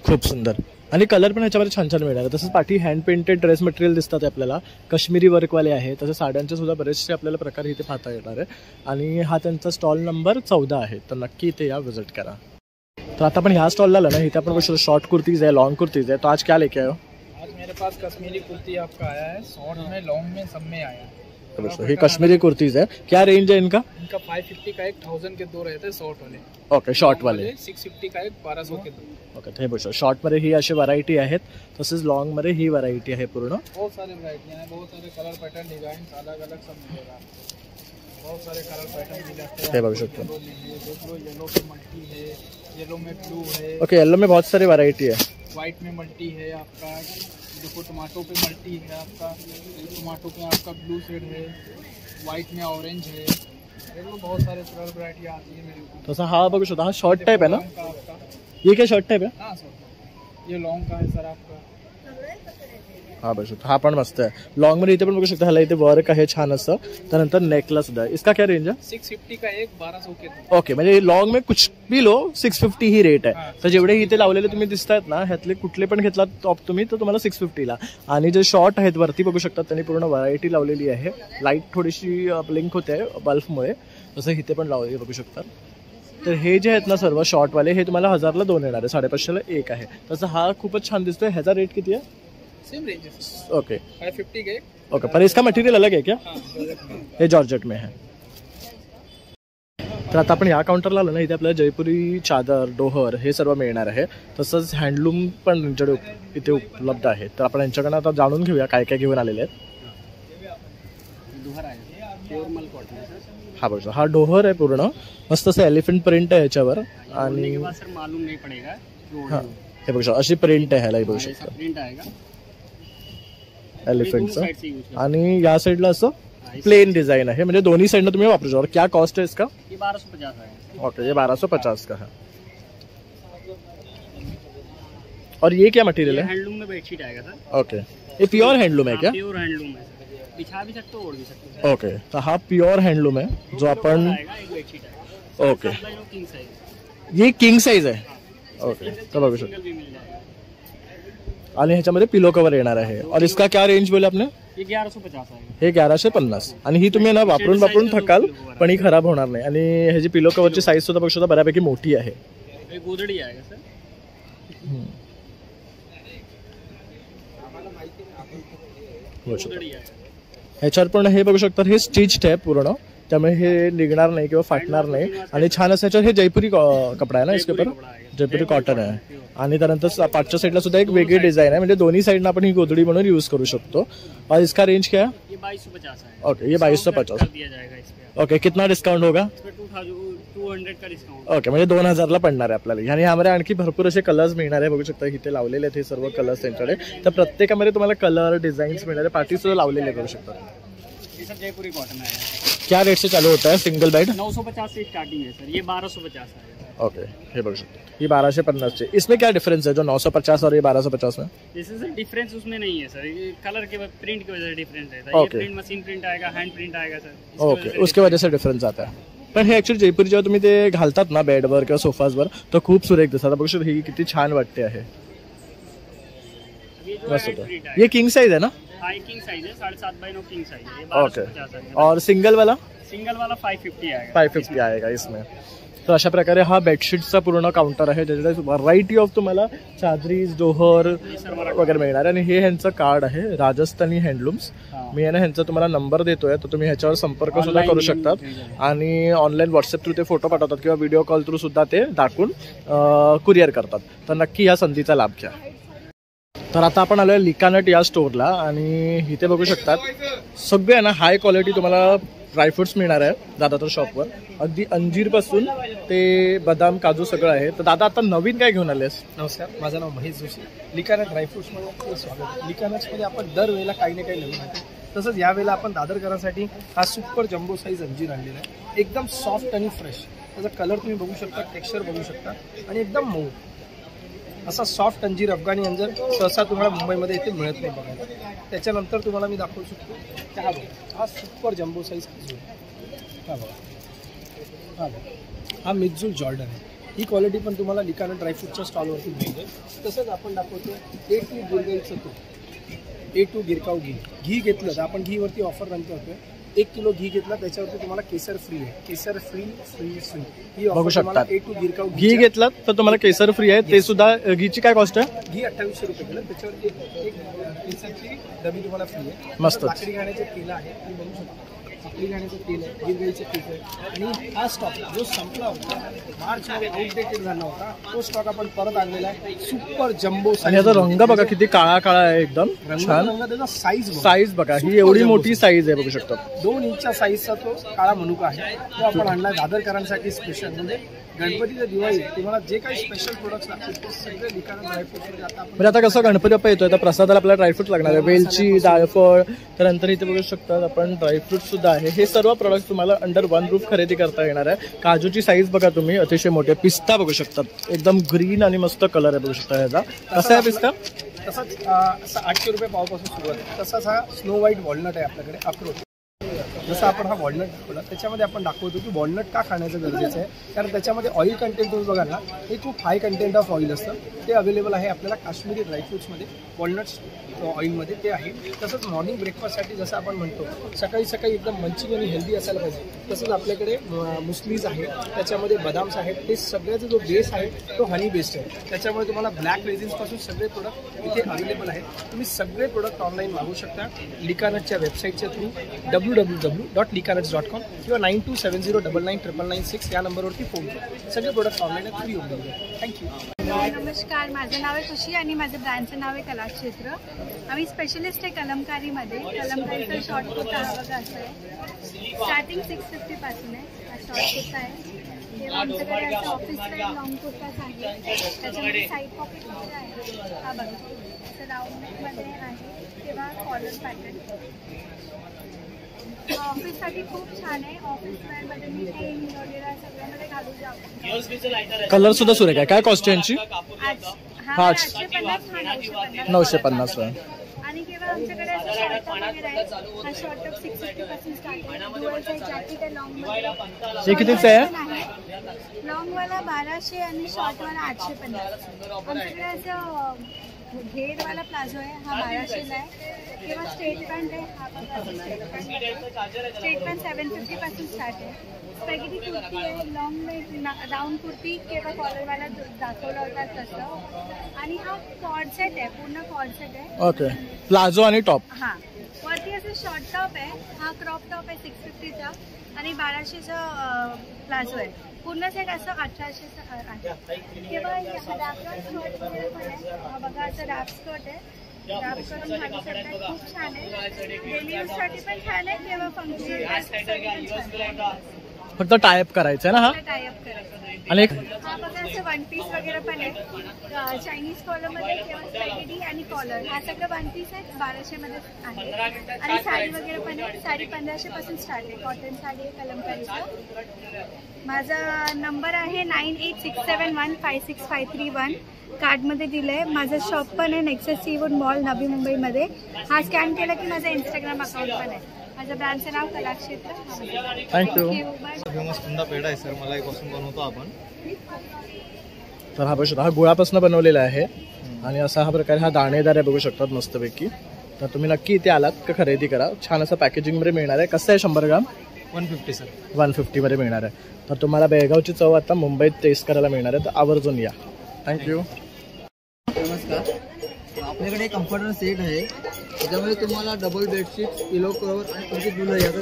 खूप सुंदर. आणि कलर पण ह्याच्यामध्ये छान छान मिळणार आहे. तसंच पाठी हँड पेंटेड ड्रेस मटेरियल दिसतात आपल्याला, काश्मीरी वर्कवाले आहे. तसंच साड्यांचे सुद्धा बरेचसे आपल्याला प्रकार इथे पाहता येणार आहे. आणि हा त्यांचा स्टॉल नंबर 14 आहे. तर नक्की इथे या व्हिजिट करा. तर आता आपण ह्या स्टॉलला आलो ना, इथे आपण बघू शॉर्ट कुर्तीज आहे, लॉन्ग कुर्तीज आहे. तो आज क्या लेके आए हो? आज मेरे पास कश्मीरी कुर्ती आपका आया है, शॉर्ट में, लॉन्ग में, सब में आया है. ये कश्मीरी कुर्तीज है. क्या रेंज है इनका? इनका 550 का एक, 1000 के 2 रहते हैं शॉर्ट वाले. ओके, शॉर्ट वाले 650 का एक, 1200 के 2. ओके, हे बघू शॉर्टमध्ये ही अशी व्हरायटी आहेत. तसेच लॉंगमध्ये ही व्हरायटी आहे पूर्ण. बहुत सारे व्हरायटी हैं, बहुत सारे कलर पैटर्न डिजाइन अलग अलग सब मिलेगा. बहुत सारे कलर पैटर्न मिल जाते हैं. हे बघू शकतो. येलो में मल्टी है, येलो में ब्लू है. ओके, येलो में बहुत सारी व्हरायटी है. व्हाइट में मल्टी है आपका, देखो टमाटो पे मल्टी है आपका, टमाटो पे आपका ब्लू शेड है, व्हाइट में ऑरेंज है, बहुत सारे कलर वैरायटी आती है मेरे को। तसा हा बघू शकता, हा शॉर्ट टाइप आहे ना, का आपका, ये क्या शॉर्ट टाइप है? हाँ सर ये लॉन्ग का है सर आपका। हा बघू शकता, हा पण मस्त आहे. लॉंग मध्ये इथे पण बघू शकता, ह्याला इथे वर्क आहे छान असं. त्यानंतर नेकला सुद्धा आहे. इसका क्या रेंज है? 650 का एक 1200 के। ओके, म्हणजे लॉंग में कुछ भी लो 650 ही रेट आहे. तर जेवढे इथे लावलेले तुम्ही दिसतायत ना, ह्यातले कुठले पण घेतला टॉप तुम्ही तर तुम्हाला 650 ला. आणि जे शॉर्ट आहेत वरती बघू शकता, त्यांनी पूर्ण व्हरायटी लावलेली आहे. लाईट थोडीशी ब्लिंक होते बल्बमुळे, तसं इथे पण लावलेली बघू शकता. तर हे जे आहेत ना सर्व शॉर्टवाले, हे तुम्हाला 1000 ला 2 येणार आहे, 550 ला 1 आहे. तसं हा खूपच छान दिसतोय. ह्याचा रेट किती आहे? सेम रेंज है। ओके 550 के। ओके, पर इसका मटेरियल अलग है क्या? हे जॉर्जेट में है. तर आता आपण या काउंटरला आलो ना, इथे आपल्याला जयपुरी चादर, डोहर हे सर्व मिळणार आहे. तसंच हँडलूम पण इथे उपलब्ध आहे. तर आपण यांच्याकडनं आता जाणून घेऊया काय काय घेऊन आलेले आहेत. हा बघा, हा डोहर आहे पूर्ण मस्त असं एलिफंट प्रिंट आहे याच्यावर. आणि मालूम नहीं पड़ेगा। हा हे बघा, अशी प्रिंट आहे ह्याला, बघू शकता प्रिंट आएगा एलिफंटचं. आणि या साईडला असं प्लेन डिजाइन है, म्हणजे दोनों साइड में तुम्हें वापरू शकता. और क्या कॉस्ट है इसका? ये 1250 है। ओके, ये 1250 का है. और ये क्या मटेरियल है? हैंडलूम में बेडशीट आएगा सर। ओके, ये प्योर हैंडलूम है क्या? प्योर हैंडलूम है, बिछा भी सकते हो, ओढ़ भी सकते हो। ओके, तो हा प्योर हैंडलूम है जो अपन. एक बेडशीट है। ओके, किंग साइज, ये किंग साइज है. ओके, तो बघू शकता. भी मिल जाएगा। आणि ह्याच्यामध्ये पिलो कवर येणार आहे. और इसका क्या रेंज बोले आपने? ये 1150 आहे. हे 1150. आणि ही तुम्ही ना वापरून वापरून थकाल, पण ही खराब होणार नाही. आणि ह्याची पिलो कवरची साईज सुद्धा बघू शकता बऱ्यापैकी मोठी आहे. ये गोदडी आएगा सर। गोदडी आएगा. ह्याच्यावर पण हे बघू शकता, हे स्टिच्ड आहे पूर्ण, त्यामुळे हे निघणार नाही किंवा फाटणार नाही. आणि छान असं ह्याच्यावर हे जयपुरी कपडा आहे ना, इसके ऊपर जयपुरी कॉटन आहे. आणि त्यानंतर पाठच्या साईडला सुद्धा एक वेगळी डिझाईन आहे, म्हणजे दोन्ही साईडनं आपण ही गोदडी म्हणून यूज करू शकतो. और इसका रेंज क्या है? ये 2250 है। ओके, ये 2250 दिया जाएगा इस पे। ओके, कितना डिस्काउंट होगा? इस पे 200 का डिस्काउंट। ओके, म्हणजे 2000 ला पडणार आहे आपल्याला. आणि ह्यामध्ये आणखी भरपूर असे कलर्स मिळणार आहे. बघू शकता इथे लावलेले आहेत हे सर्व कलर्स त्यांच्याकडे. तर प्रत्येकामध्ये तुम्हाला कलर डिझाईन्स मिळणार आहे. पार्टी सुद्धा लावलेले करू शकता. ये सर जयपुरी कॉटन है। क्या रेट से चालू होता है सिंगल बेड? 950 से स्टार्टिंग है सर, ये 1250 है। ओके, हे बघू शकता, ये 1250 चे. इसमें क्या डिफरेंस है जो 950 और ये 1250 में? जैसे सर डिफरेंस उसमें नहीं है सर, ये कलर के प्रिंट की वजह से डिफरेंस रहता है। ये Okay. प्रिंट मशीन प्रिंट आएगा, हैंड प्रिंट आएगा सर। ओके, उसके वजह से डिफरन्स आता है. पण हे ऍक्च्युअली जयपुरी जेव्हा तुम्ही ते घालतात ना बेडवर किंवा सोफाजवर, तर खूप सुरेख दिसतात. बघू शकता ही किती छान वाटते आहे. ये जो मस्त हैंड होतं. प्रिंट ये किंग साइज है ना? हाँ, ये किंग साइज है, 7.5x9 किंग साइज है। ये ओके, 1250 है। और सिंगल वाला सिंगल वाला 550 आएगा। 550 आएगा इसमें. तर अशा प्रकारे हा बेडशीटचा पूर्ण काउंटर आहे, ज्याच्यात व्हरायटी ऑफ तुम्हाला चादरीज, डोहर वगैरे मिळणार आहे. आणि हे ह्यांचं कार्ड आहे राजस्थानी हँडलूम्स. मी आहे ना ह्यांचा तुम्हाला नंबर देतोय, तर तुम्ही ह्याच्यावर संपर्क सुद्धा करू शकतात. आणि ऑनलाईन व्हॉट्सअप थ्रू ते फोटो पाठवतात किंवा व्हिडिओ कॉल थ्रू सुद्धा ते दाखवून कुरिअर करतात. तर नक्की या संधीचा लाभ घ्या. तर आता आपण आलोय लिकानट या स्टोअरला. आणि इथे बघू शकतात सगळे आहे ना हाय क्वालिटी तुम्हाला ड्रायफ्रुट्स मिळणार आहे दादाच्या शॉपवर. अगदी अंजीरपासून ते बदाम, काजू सगळं आहे. तर दादा आता नवीन काय घेऊन आलेस? नमस्कार, माझं नाव महेश जोशी. लिकानट ड्रायफ्रुट्समध्ये आपलं स्वागत. लिकानट्समध्ये आपण दरवेळेला काही ना काही नवीन आणतो. तसंच यावेळेला आपण दादरकरांसाठी हा सुपर जम्बो साईज अंजीर आणलेला आहे. एकदम सॉफ्ट आणि फ्रेश. त्याचा कलर तुम्ही बघू शकता, टेक्स्चर बघू शकता, आणि एकदम मऊ असा सॉफ्ट अंजीर, अफगाणी अंजीर सहसा तुम्हाला मुंबईमध्ये इथे मिळत नाही बघायला. त्याच्यानंतर तुम्हाला मी दाखवू शकतो हा बघा, हा सुपर जम्बो साईज खजूर. हा बघा, हा बघा, हा मिझूल जॉर्डन आहे. ही क्वालिटी पण तुम्हाला लिकानट ड्रायफ्रूटच्या स्टॉलवरती मिळते. तसंच आपण दाखवतो A2 गिरगाईचं तूप, A2 गिरकाव घी घेतलं तर आपण घीवरती ऑफर रन करतोय. 1 किलो घी घेतला त्याच्यावरती तुम्हाला केसर फ्री आहे. केसर फ्री ही बघू ऑफर शकता. तुम्हाला A2 गिरकाव घी घेतलं तर तुम्हाला केसर फ्री आहे. ते सुद्धा घीची काय कॉस्ट आहे? घी 2800 रुपये केलं. त्याच्यावर एक केसरची डबी तुम्हाला फ्री आहे. मस्तच. लाकडी घाण्याचे तेल आहे, तुम्ही बघू शकता. लाकडी घाण्याचं तेल आहे, गिरगाईचं तेल आहे. आणि हा स्टॉक जो संपला होता, मार्चमध्ये आउटडेटेड झाला होता, तो स्टॉक आपण परत आणलेला आहे. सुपर जम्बो आणि याचा रंग बघा किती काळा काळा आहे, एकदम छान. रंग, त्याचा साईज बघा, ही एवढी मोठी साईज आहे, बघू शकता. 2 इंचच्या साईजचा तो काळा मनुका आहे. तो आपण आणला दादरकरांसाठी स्पेशल. म्हणजे गणपतीच्या दिवाळी तुम्हाला जे काही स्पेशल प्रोडक्ट्स लागतील ते सगळे लिखाण ड्रायफ्रुट्समध्ये आता आपण म्हणजे आता कसं गणपती बाप्पा येतोय तर प्रसादाला आपल्याला ड्रायफ्रूट लागणार आहे, वेलची, जायफळ, त्यानंतर इथे बघू शकता आपण ड्रायफ्रूट सुद्धा आहे. हे सर्व प्रोडक्ट्स तुम्हाला अंडर वन रूफ खरेदी करता येणार आहे. काजूची साईज बघा तुम्ही, अतिशय मोठे. पिस्ता बघू शकतात, एकदम ग्रीन आणि मस्त कलर आहे बघू शकता ह्याचा. कसा आहे पिस्ता? तसाच असं 800 रुपये पावपासून सुरुवात आहे. तसाच हा स्नो व्हाईट वॉलनट आहे आपल्याकडे अक्रोड. जसं आपण हा वॉलनट दाखवला त्याच्यामध्ये आपण दाखवतो की वॉलनट का खाण्याचं गरजेचं आहे, कारण त्याच्यामध्ये ऑइल कंटेंट तुम्ही बघाल ना, हे खूप हाय कंटेंट ऑफ ऑइल असतं. ते अवेलेबल आहे आपल्याला काश्मीरी ड्रायफ्रुट्समध्ये, वॉलनट्स ऑइलमध्ये ते आहे. तसंच मॉर्निंग ब्रेकफास्टसाठी जसं आपण म्हणतो सकाळी सकाळी एकदम मंचिंग आणि हेल्दी असायला पाहिजे, तसंच आपल्याकडे मुस्लीज आहे, त्याच्यामध्ये बदाम्स आहेत. ते सगळ्याचा जो बेस आहे तो हनी बेस्ड आहे. त्याच्यामुळे तुम्हाला ब्लॅक रेझिन्सपासून सगळे प्रोडक्ट इथे अवेलेबल आहेत. तुम्ही सगळे प्रोडक्ट ऑनलाईन मागवू शकता लिकानटच्या वेबसाईटच्या थ्रू www.likanats.com किंवा 9270999996 या नंबरवरती फोन करा. सगळे प्रोडक्ट ऑनलाईन फ्री होऊन जाईल. थँक्यू. नमस्कार, माझं नाव आहे खुशी आणि माझं ब्रँडचं नाव आहे कलाक्षेत्र. आम्ही स्पेशलिस्ट आहे कलमकारीमध्ये. कलमकारीचा शॉर्ट कुर्ता हा बघा असं आहे, स्टार्टिंग 650 पासून आहे. हा शॉर्ट कुर्ता आहे. तेव्हा आमच्याकडे असं ऑफिस स्टाईल लॉंग कुर्ताच आहे, त्याच्यामध्ये साईड पॉकेट वगैरे आहे. हा बघा असं राऊंड नेकमध्ये आहे, तेव्हा कॉलर पॅटर्न. ऑफिससाठी खूप छान आहे. ऑफिस वेअरमध्ये मीटिंग वगैरे सगळ्यामध्ये घालू शकतो. कलर सुद्धा सुरेख आहे. काय कॉस्ट यांची? हा 850, हा 950. आणि किंवा आमच्याकडे असं शॉर्ट टॉप वगैरे आहे. हा शॉर्ट टॉप 650 पासून स्टार्ट आहे. डुअलचा जॅकेट आहे लॉंग मध्ये. हे कितीचं आहे? लॉंगवाला 1200 आणि शॉर्टवाला 850. आमच्याकडे असं घेरवाला प्लाझो आहे, हा 1200ला आहे. किंवा स्ट्रेट पॅन्ट आहे, हा बघा स्ट्रेट पॅन्ट 750 पासून स्टार्ट आहे. स्पॅगेटी कुर्ती आहे, लॉंग राऊंड कुर्ती किंवा कॉलरवाला दाखवला होता तसं. आणि हा कॉर्ड सेट आहे, पूर्ण कॉर्ड सेट आहे. ओके, प्लाझो आणि टॉप. हा वरती असं शॉर्ट टॉप आहे, हा क्रॉप टॉप आहे 650चा आणि 1200चा प्लाझो आहे. पूर्ण सेट असं 1800 आहे. किंवा रॅप स्कर्ट वगैरे पण आहे. हा बघा असं रॅप स्कर्ट आहे, रॅप करून घालू शकता. खूप छान आहे, डेली यूजसाठी पण छान आहे किंवा फंक्शनल फक्त टायअप करायचं आहे ना? हा टायअप करायचं. आणि हा बघा असं वन पीस वगैरे पण आहे, चायनीज कॉलरमध्ये किंवा स्पॅगेटी आणि कॉलर. हा सगळं वन पीस आहे, 1200 मध्ये आहे. आणि साडी वगैरे पण आहे. साडी 1500 पासून स्टार्ट आहे. कॉटन साडी आहे कलमकारीचा. माझा नंबर आहे 9867156531. कार्डमध्ये दिलंय. माझं शॉप पण आहे नेक्सस सीवूड मॉल नवी मुंबईमध्ये. हा स्कॅन केला की माझं इंस्टाग्राम अकाउंट पण आहे. माझं ब्रँडचं नाव कलाक्षेत्र. थँक्यू. फेमस कुंदा पेढा आहे सर, मलाई पासून बनवतो आपण. तर हा बघू शकता, हा गुळापासून बनवलेला आहे आणि असा हा प्रकारे हा दाणेदार आहे बघू शकतात मस्तपैकी. तर तुम्ही नक्की इथे आलात का खरेदी करा. छान असं पॅकेजिंग मध्ये मिळणार आहे. कसं आहे 100 ग्राम? 150 सर. 150 मध्ये मिळणार आहे. तर तुम्हाला बेळगावची चव आता मुंबईत टेस्ट करायला मिळणार आहे, तर आवर्जून या. थँक्यू. नमस्कार, आपल्याकडे कम्फर्टर सेट आहे. त्याच्यामध्ये तुम्हाला डबल बेडशीट, पिलो कवर आणि तुमची दुलही याचा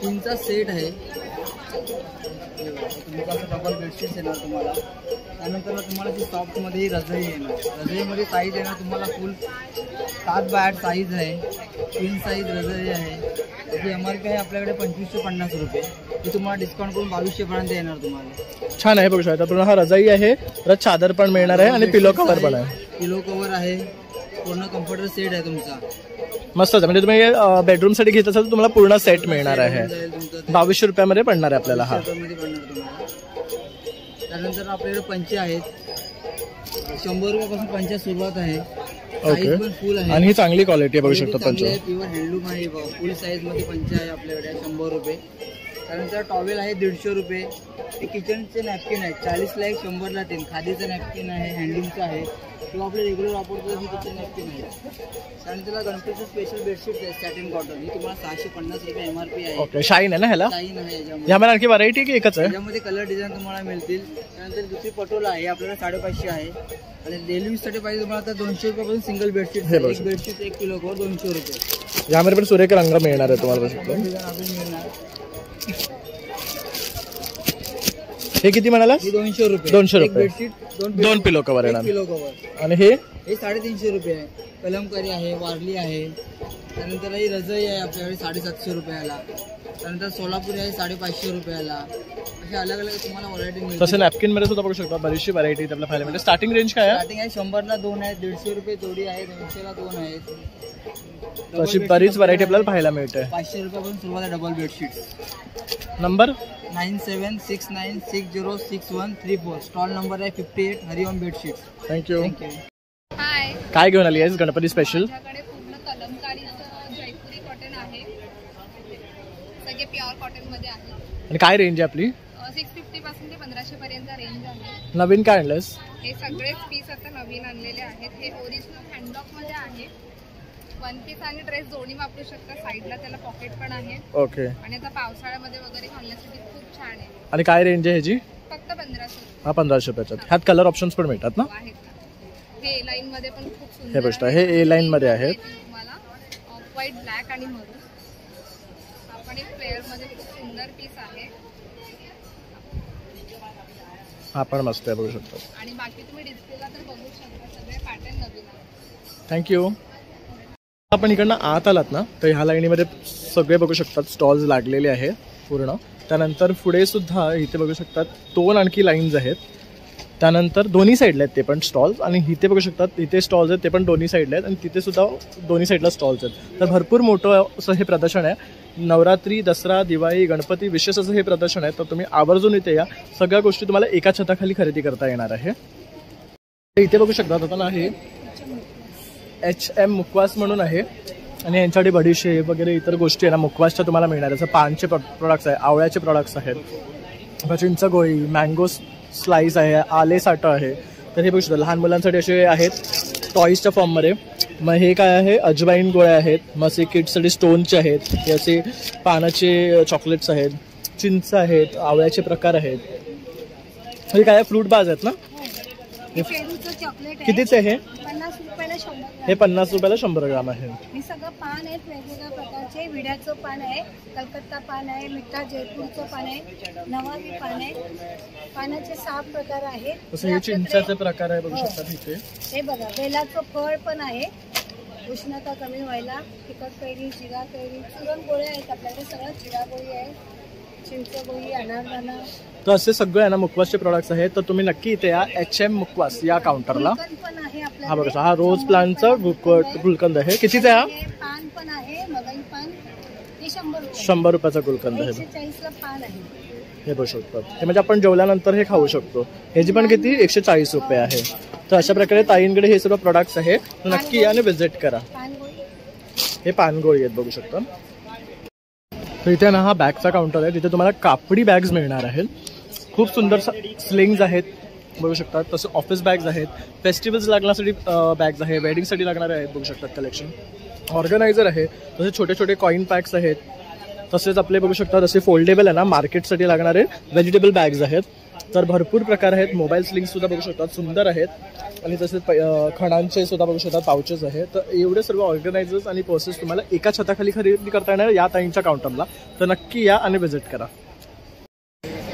3चा सेट आहे. तुमचं डबल बेडशीट येणार तुम्हाला. त्यानंतर तुम्हाला ती सॉफ्टमध्ये रजाई येणार. रजाईमध्ये साईज येणार तुम्हाला फुल 7x8 साईज आहे. 3 साईज रजाई आहे. त्याची MRP आहे आपल्याकडे 2550 रुपये. ती तुम्हाला डिस्काउंट करून 2200 पर्यंत येणार तुम्हाला. छान आहे बघू शकता. पूर्ण हा रजाई आहे, परत चादर पण मिळणार आहे आणि पिलो कव्हर पण आहे. पिलो कव्हर आहे, पूर्ण कम्फर्टर सेट आहे तुमचा. मस्त आहे. म्हणजे तुम्ही बेडरूम साठी घेत असाल तर तुम्हाला पूर्ण सेट मिळणार आहे. 2200 रुपयामध्ये पडणार आहे आपल्याला हा. त्यानंतर आपल्याकडे पंचे आहेत. 100 रुपयापासून पंचा सुरुवात आहे. ओके, पण फुल आहे आणि ही चांगली क्वालिटी आहे बघू शकता. पंचा प्युअर हँडलूम आहे. फुल साईज मध्ये पंचा आहे आपल्याकडे 100 रुपये. त्यानंतर टॉवेल आहे 150 रुपये. हे किचनचे नॅपकिन आहेत 40ला 1, 100ला 3. खादीचं नॅपकिन आहे, हँडलूमचं आहे किंवा आपले रेग्युलर वापरतो ही किचन नॅपकिन आहे. त्यानंतर गणपतीचं स्पेशल बेडशीट आहे सॅटिन कॉटन. ही तुम्हाला 650 रुपये MRP आहे. ओके, शाईन आहे ना ह्याला? शाईन आहे यामध्ये आणखी व्हरायटी की एकच आहे? यामध्ये कलर डिझाईन तुम्हाला मिळतील. त्यानंतर दुसरी पटोला आहे, आपल्याला 550 आहे. आणि डेली यूजसाठी पाहिजे तुम्हाला आता 200 रुपयापासून सिंगल बेडशीट. एक बेडशीट 1 किलो कवर 200 रुपये. यामध्ये पण सुरेख रंग मिळणार आहे तुम्हाला बघू शकतो. हे किती म्हणाला? 200 रुपये. 200 रुपये. बेडशीट 2 पिलो कव्हर येणार. पिलो कव्हर. आणि हे 350 रुपये आहे. कलमकारी आहे, वारली आहे. त्यानंतर ही रजाई आहे आपल्याकडे 750 रुपयाला. त्यानंतर सोलापुरी आहे 550 रुपयाला. असे अलग अलग तुम्हाला व्हरायटी मिळते. तसं नॅपकिन मध्ये सुद्धा बघू शकता बरीचशी व्हरायटी आपल्याला पाहायला मिळते. स्टार्टिंग रेंज काय आहे? स्टार्टिंग आहे 100ला 2 आहेत, 150 रुपये जोडी आहे, 200ला 2 आहेत. अशी बरीच व्हरायटी आपल्याला पाहायला मिळते. 500 रुपयापासून सुरुवात आहे double bedsheet. Number 9769606134. Stall number आहे 58 हरिओम बेडशीट. थँक्यू. हाय, काय घेऊन आली आहेस गणपती स्पेशल? माझ्याकडे पूर्ण कलमकारीचं जयपुरी कॉटन आहे. सगळे प्युअर कॉटन मध्ये आहे. आणि काय रेंज आहे आपली? 650 पासून ते 1500 पर्यंत रेंज आहे. नवीन काय आणलंस? हे सगळेच पीस आता नवीन आणलेले आहेत. हे ओरिजिनल हँडबॉक मध्ये आहे. वन पीस आणि ड्रेस दोन्ही वापरू शकता. साईडला त्याला पॉकेट पण आहे. ओके. आणि आता पावसाळ्यामध्ये वगैरे घालण्यासाठी खूप छान आहे. आणि काय रेंज आहे ह्याची? फक्त 1500. हा 1500 रुपयाचा. ह्यात कलर ऑप्शन्स पण मिळतात ना? आहेत. हे ए लाईन मध्ये पण खूप सुंदर हे बघा, हे ए लाईन मध्ये आहेत. तुम्हाला ऑफ व्हाईट, ब्लॅक आणि मरून. आपण एक फ्लेअर मध्ये खूप सुंदर पीस आहे. हा पण मस्त आहे, बघू शकता. आणि बाकी तुम्ही डिस्प्लेला तर बघू शकता, सगळे पॅटर्न नवीन आहेत. थँक्यू. आपण इकडनं आत आलात ना तर ह्या लाईनीमध्ये सगळे बघू शकतात स्टॉल्स लागलेले आहे पूर्ण. त्यानंतर पुढे सुद्धा इथे बघू शकतात 2 आणखी लाईन्स आहेत. त्यानंतर दोन्ही साईडला आहेत ते पण स्टॉल्स. आणि इथे बघू शकतात इथे स्टॉल्स आहेत, ते पण दोन्ही साईडला आहेत. आणि तिथे सुद्धा दोन्ही साईडला स्टॉल्स आहेत. तर भरपूर मोठं असं हे प्रदर्शन आहे. नवरात्री, दसरा, दिवाळी, गणपती विशेष असं हे प्रदर्शन आहे. तर तुम्ही आवर्जून इथे या. सगळ्या गोष्टी तुम्हाला एका छताखाली खरेदी करता येणार आहे. इथे बघू शकता आता ना हे HM मुखवास म्हणून आहे. आणि यांच्याकडे बडीशेप वगैरे इतर गोष्टी आहे ना मुखवासच्या तुम्हाला मिळणार. जसं पानचे प्रोडक्ट्स आहे, आवळ्याचे प्रोडक्ट्स आहेत, चिंच गोळी, मँगो स्लाइस आहे, आले साठं आहे. तर हे बघू शकता लहान मुलांसाठी असे आहेत टॉईजच्या फॉर्ममध्ये. मग हे काय आहे, अजवाईन गोळ्या आहेत. मग असे किड्ससाठी स्टोनचे आहेत. हे असे पानाचे चॉकलेट्स आहेत, चिंच आहेत, आवळ्याचे प्रकार आहेत. हे काय फ्रूट बाज आहेत ना? कितीचे आहे हे? 50 रुपयाला 100. हे 50 रुपयाला 100 ग्राम आहे. हे सगळं पान आहेत वेगवेगळ्या प्रकारचे. विड्याचं पान आहे, कलकत्ता पान आहे, मिठा जयपूरचं पान आहे, नवाबी पान आहे. पानाचे 6 प्रकार आहेत. तसं हे चिंचाचे प्रकार आहे, बघू शकता इथे. हे बघा बेलाचं फळ पण आहे, उष्णता कमी व्हायला. तिखट कैरी, जिरा कैरी, चुरण गोळ्या आहेत आपल्याकडे. सगळं जिरा गोळी आहे, चिंच गोळी, अनारदाना. तर असे सगळे आहे ना मुखवासचे प्रोडक्ट्स आहेत. तर तुम्ही नक्की इथे या HM मुखवास या काउंटरला. हा बघा, हा रोज प्लांटचा गुलकंद आहे. कितीचा आहे हा? पान पण आहे, मगई पान. हे 100 रुपयाचा गुलकंद आहे. 140ला पान आहे. हे बघू शकतो. हे म्हणजे आपण जेवल्यानंतर हे खाऊ शकतो. ह्याची पण किती 140 रुपये आहे. तर अशा प्रकारे ताईंकडे हे सर्व प्रोडक्ट्स आहे. नक्की या आणि व्हिजिट करा. हे पानगोळी आहेत, बघू शकता. तर इथे ना हा बॅगचा काउंटर आहे. तिथे तुम्हाला कापडी बॅग्स मिळणार आहेत. खूप सुंदर स्लिंग्स आहेत, बघू शकतात. तसे ऑफिस बॅग्स आहेत, फेस्टिवल्स लागण्यासाठी बॅग्स आहे, वेडिंगसाठी लागणारे आहेत, बघू शकतात कलेक्शन. ऑर्गनायझर आहे, तसे छोटे छोटे कॉईन पॅक्स आहेत. तसेच आपले बघू शकतात असे फोल्डेबल आहे ना मार्केटसाठी लागणारे व्हेजिटेबल बॅग्स आहेत. तर भरपूर प्रकार आहेत. मोबाईल स्लिंग्स सुद्धा बघू शकतात, सुंदर आहेत. आणि तसेच खणांचे सुद्धा बघू शकतात, पाउचेस आहेत. तर एवढे सर्व ऑर्गनायझर्स आणि पर्सेस तुम्हाला एका छताखाली खरेदी करता येणार या ताईंच्या काउंटरला. तर नक्की या आणि व्हिजिट करा.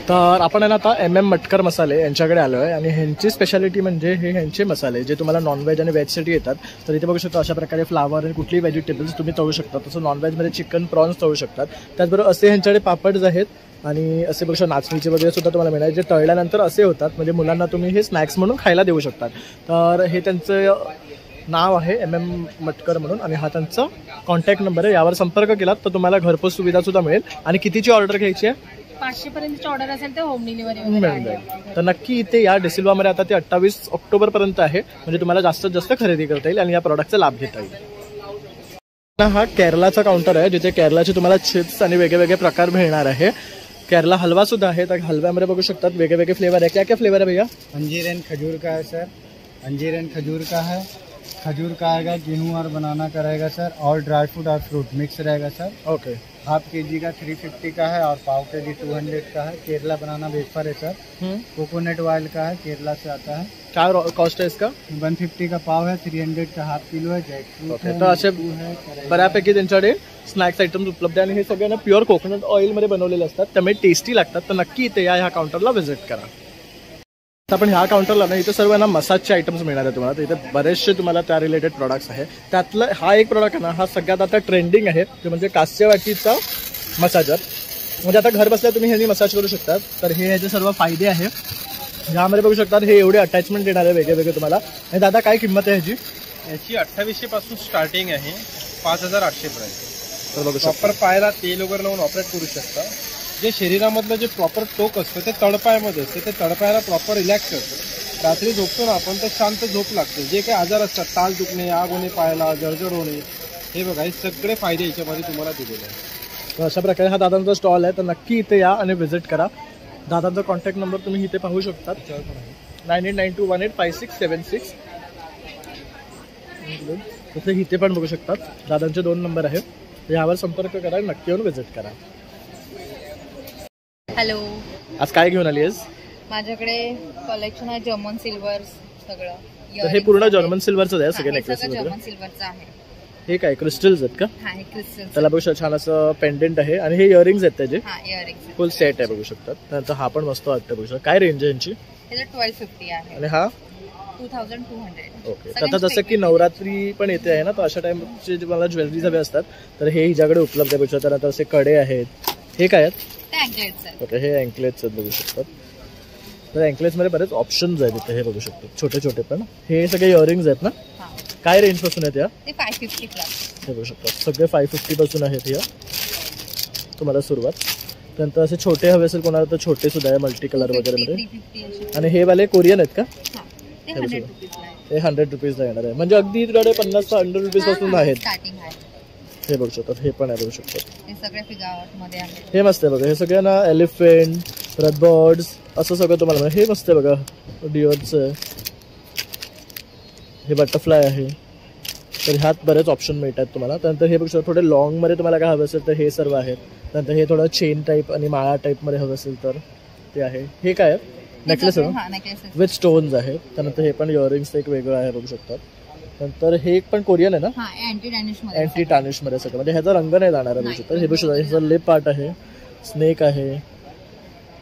तर आपण आहे ना आता MM मटकर मसाले यांच्याकडे आलो आहे. आणि ह्यांची स्पेशालिटी म्हणजे हे ह्यांचे मसाले जे तुम्हाला नॉनव्हेज आणि व्हेजसाठी येतात. तर इथे बघू शकता अशा प्रकारे फ्लावर आणि कुठलीही व्हेजिटेबल्स तुम्ही तळू शकता. तसं नॉनव्हेजमध्ये चिकन, प्रॉन्स तळू शकतात. त्याचबरोबर असे ह्यांच्याकडे पापड्स आहेत. आणि असे बघू शकता नाचणीचे वगैरे सुद्धा तुम्हाला मिळणार, जे तळल्यानंतर असे होतात. म्हणजे मुलांना तुम्ही हे स्नॅक्स म्हणून खायला देऊ शकतात. तर हे त्यांचं नाव आहे MM मटकर म्हणून. आणि हा त्यांचा कॉन्टॅक्ट नंबर आहे. यावर संपर्क केलात तर तुम्हाला घरपोच सुविधा सुद्धा मिळेल. आणि कितीची ऑर्डर घ्यायची आहे? 500 पर्यंतची ऑर्डर असेल तर होम डिलिव्हरी मिळून जाईल. तर नक्की इथे या डिसिल्वामध्ये आता ते 28 ऑक्टोबरपर्यंत आहे. म्हणजे तुम्हाला जास्तीत जास्त खरेदी करता येईल आणि या प्रॉडक्टचा लाभ घेता येईल. हा केरलाचा काउंटर आहे, जिथे केरलाचे तुम्हाला चिप्स आणि वेगवेगळे प्रकार मिळणार आहे. केरला हलवा सुद्धा आहे. तर हलव्यामध्ये बघू शकतात वेगवेगळे फ्लेवर आहे. क्या क्या फ्लेवर है भैया? अंजीर एंड खजूर का है सर, अंजीर एंड खजूर का है. खजूर का आएगा, गेहूँ और बनाना का रहेगा सर, और ड्राई फ्रूट और फ्रूट मिक्स रहेगा सर. ओके. हाफ केजी का 350 का है और पाव केजी 200 का है. केरला बनाना वेफर है सर. कोकोनट ऑयल का है, केरला से आता है. क्या कॉस्ट है इसका? 150 का पाव है, 300 का हाफ किलो है. जैकफ्रूट है. तर असे बऱ्यापैकी त्यांच्याकडे स्नॅक्स आयटम्स उपलब्ध आहे. आणि हे सगळ्यांना प्युअर कोकोनट ऑइलमध्ये बनवलेले असतात, त्यामुळे टेस्टी लागतात. तर नक्की इथे या ह्या काउंटरला व्हिजिट करा. आपण ह्या काउंटरला ना इथे सर्व ना मसाजचे आयटम्स मिळणार आहे तुम्हाला. तर इथे बरेचसे तुम्हाला त्या रिलेटेड प्रोडक्ट्स आहे. त्यातलं हा एक प्रोडक्ट आहे ना, हा सगळ्यात आता ट्रेंडिंग आहे. ते म्हणजे कास्य वाटीचा मसाजर, म्हणजे आता घर बसल्या तुम्ही ह्यानी मसाज करू शकता. तर हे ह्याचे सर्व फायदे आहे. ह्यामध्ये बघू शकतात हे एवढे अटॅचमेंट देणार आहे वेगळे वेगळे तुम्हाला. आणि दादा काय किंमत आहे ह्याची? याची 2800 पासून स्टार्टिंग आहे, 5800 प्राइस. तर बघू प्रॉपर पायाला तेल वगैरे लावून ऑपरेट करू शकता. जे शरीरामधलं जे प्रॉपर टोक असतं ते तळपायामध्ये असते, ते तळपायाला प्रॉपर रिलॅक्स करतं. रात्री झोपतो ना आपण तर शांत झोप लागते. जे काही आजार असतात, ताल दुखणे, आग होणे पायाला, जळजळ होणे, हे बघा हे सगळे फायदे याच्यामध्ये तुम्हाला दिलेले आहेत. तर अशा प्रकारे हा दादांचा स्टॉल आहे. तर नक्की इथे या आणि व्हिजिट करा. दादांचा कॉन्टॅक्ट नंबर तुम्ही इथे पाहू शकतात, 9892185676. तसे इथे पण बघू शकतात, दादांचे 2 नंबर आहेत. यावर संपर्क करा, नक्की येऊन व्हिजिट करा. हॅलो, आज काय घेऊन आली आहेस? माझ्याकडे कलेक्शन आहे जर्मन सिल्वर सगळं. तर हे पूर्ण जर्मन सिल्वरचं आहे सगळे नेकलेस सगळं वगैरे. जर्मन सिल्वरचं आहे. हे काय क्रिस्टल्स आहेत का? हा, हे क्रिस्टल. त्याला बघू शकता छान असं पेंडेंट आहे. आणि हे इयरिंग्स आहेत त्याचे, हा, इयरिंग्स फुल सेट आहे बघू शकतात. त्यानंतर हा पण मस्त वाटतं बघू शकता. काय रेंज आहे यांची? त्याचं 1250 आहे. आणि हा 2200. ओके. तर आता जसं की नवरात्री पण येते आहे ना, तर अशा टाइमचे जे मला ज्वेलरीज हवे असतात तर हे हिच्याकडे उपलब्ध आहे बघू शकता. त्यानंतर असे कडे आहेत. हे काय आहेत? ओके, हे अँकलेट्स आहेत बघू शकतात. तर अँकलेट्समध्ये बरेच ऑप्शन्स आहेत इथे, हे बघू शकतो छोटे छोटे पण. हे सगळे इयरिंग्स आहेत ना? काय रेंज पासून आहेत या? ते 550 प्लस. हे बघू शकता सगळे 550 पासून आहेत या तुम्हाला सुरुवात. त्यानंतर असे छोटे हवे असेल कोणाला तर छोटे सुद्धा आहे मल्टी कलर वगैरे मध्ये. आणि हे वाले कोरियन आहेत का? ते 100 रुपीजला आहे. हे 100 रुपीजला येणार आहे. म्हणजे अगदी इकडे 50 ते 100 रुपीज पासून आहेत. स्टार्टिंग आहे. हे बघू शकतात, हे पण आहे बघू शकतात. हे सगळे फिगावट मध्ये आहे. हे मस्त आहे बघा. हे सगळे ना एलिफंट, परत बर्ड्स असं सगळं तुम्हाला हे मस्त आहे बघा. डिओरचं हे बटरफ्लाय आहे. तर ह्यात बरेच ऑप्शन मिळतात तुम्हाला. त्यानंतर हे बघू शकता थोडे लॉंगमध्ये तुम्हाला काय हवं असेल तर हे सर्व आहेत. त्यानंतर हे थोडं चेन टाईप आणि माळा टाईपमध्ये हवं असेल तर ते आहे. हे काय आहे? नेकलेस आहे विथ स्टोन्स आहे. त्यानंतर हे पण इयरिंग्स एक वेगळं आहे बघू शकतात. नंतर हे एक पण कोरियन आहे ना? अँटी टार्निश मध्ये सगळं, म्हणजे ह्याचा रंग नाही जाणार आहे बघू शकता. हे बघू शकता ह्याचा लिप आर्ट आहे, स्नेक आहे.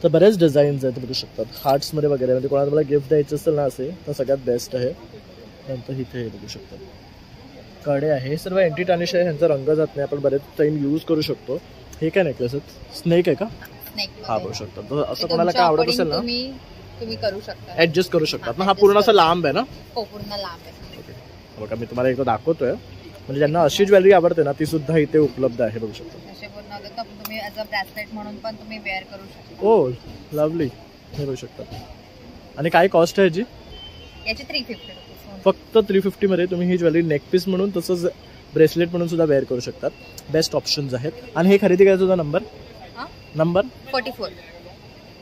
तर बरेच डिझाईन्स आहेत बघू शकतात हार्ट्स मध्ये वगैरे. म्हणजे कोणाला मला गिफ्ट द्यायचं असेल ना असे तर सगळ्यात बेस्ट आहे. नंतर इथे हे बघू शकतात कडे आहे. हे सर्व अँटी टार्निश आहे, ह्यांचा रंग जात नाही, आपण बरेच टाइम यूज करू शकतो. हे काय नेकलेस आहेत? स्नेक आहे का? हा, बघू शकतात. तर असं कोणाला काय आवडत असेल ना तुम्ही करू शकता, ऍडजस्ट करू शकतात ना. हा पूर्ण असा लांब आहे ना? हो, पूर्ण लांब आहे. बघा मी तुम्हाला एकदा दाखवतोय, म्हणजे ज्यांना अशी ज्वेलरी आवडते ना ती सुद्धा इथे उपलब्ध आहे बघू शकता. असे पूर्ण तुम्ही ॲज अ ब्रेसलेट म्हणून पण तुम्ही वेअर करू शकता. Oh lovely. हे बघू शकता. आणि काय कॉस्ट आहे याची? याची 350 रुपीज. फक्त 350 मध्ये तुम्ही ही ज्वेलरी नेकपीस म्हणून तसंच ब्रेसलेट म्हणून सुद्धा वेअर करू शकतात. बेस्ट ऑप्शन्स आहेत. आणि हे खरेदी करायचं होता नंबर 44.